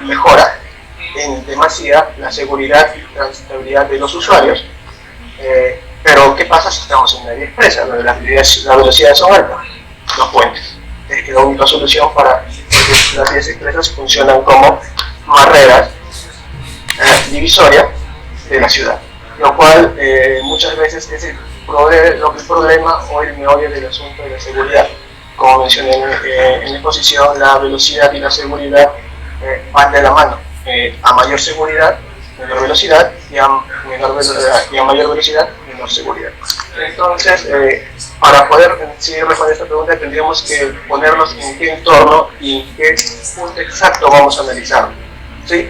mejora en demasía la seguridad y transitabilidad de los usuarios. Pero ¿qué pasa si estamos en una vía expresa, donde las velocidades son altas? Los puentes. Es la única solución para que las vías expresas funcionan como barreras divisorias de la ciudad, lo cual muchas veces es el problema o el meollo del asunto de la seguridad. Como mencioné en la exposición, la velocidad y la seguridad van de la mano. A mayor seguridad, menor velocidad, y a mayor velocidad, menor seguridad. Entonces, para poder responder esta pregunta, tendríamos que ponernos en qué entorno y en qué punto exacto vamos a analizar. ¿Sí?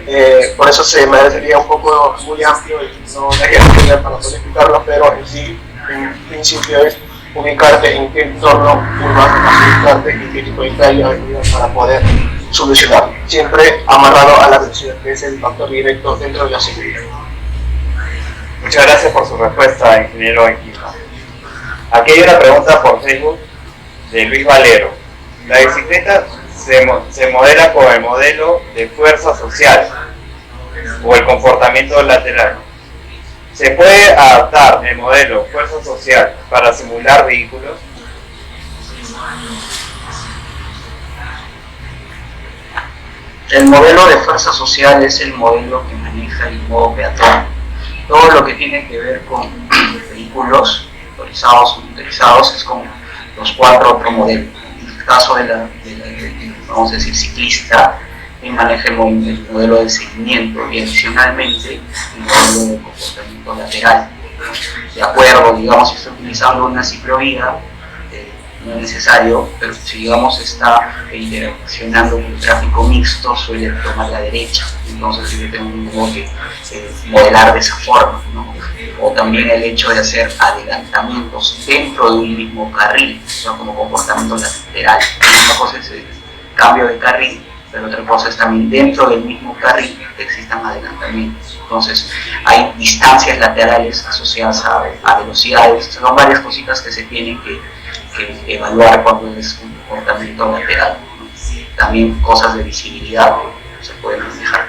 Por eso se me sería un poco muy amplio y no daría oportunidad para poder explicarlo, pero en sí, en principio es ubicarte en qué entorno urbano vas a ubicarte y qué tipo de calle para poder solucionarlo. Siempre amarrado a la velocidad, que es el factor directo dentro de la seguridad. Muchas gracias por su respuesta, ingeniero Equipa. Aquí hay una pregunta por Facebook de Luis Valero. La bicicleta se modela con el modelo de fuerza social o el comportamiento lateral. ¿Se puede adaptar el modelo fuerza social para simular vehículos? El modelo de fuerza social es el modelo que maneja el modo peatón. Todo lo que tiene que ver con vehículos motorizados o motorizados es con los 4 otros modelos. En el caso vamos a decir, ciclista, maneja el modelo de seguimiento y adicionalmente el modelo de comportamiento lateral. De acuerdo, digamos, si estoy utilizando una ciclovía, no es necesario, pero si digamos está interaccionando con el tráfico mixto, suele tomar la derecha, entonces yo tengo que modelar de esa forma, ¿no? O también el hecho de hacer adelantamientos dentro de un mismo carril, ¿no? Como comportamiento lateral. Una cosa es el cambio de carril, pero otra cosa es también dentro del mismo carril que existan adelantamientos. Entonces hay distancias laterales asociadas a velocidades, son varias cositas que se tienen que evaluar cuando es un comportamiento lateral, ¿no? También cosas de visibilidad se pueden manejar.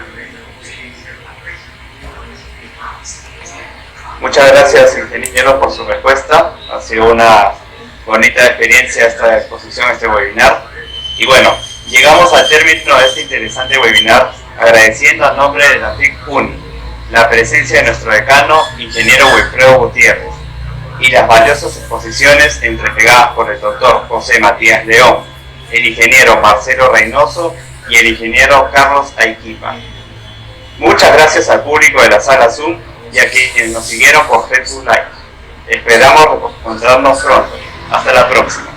Muchas gracias, ingeniero, por su respuesta. Ha sido una bonita experiencia esta exposición, este webinar. Y bueno, llegamos al término de este interesante webinar, agradeciendo a nombre de la FIC UNI la presencia de nuestro decano, ingeniero Wilfredo Gutiérrez, y las valiosas exposiciones entregadas por el doctor José Matías León, el ingeniero Marcelo Reynoso y el ingeniero Carlos Aiquipa. Muchas gracias al público de la sala Zoom y a quienes nos siguieron por Facebook Live. Esperamos encontrarnos pronto. Hasta la próxima.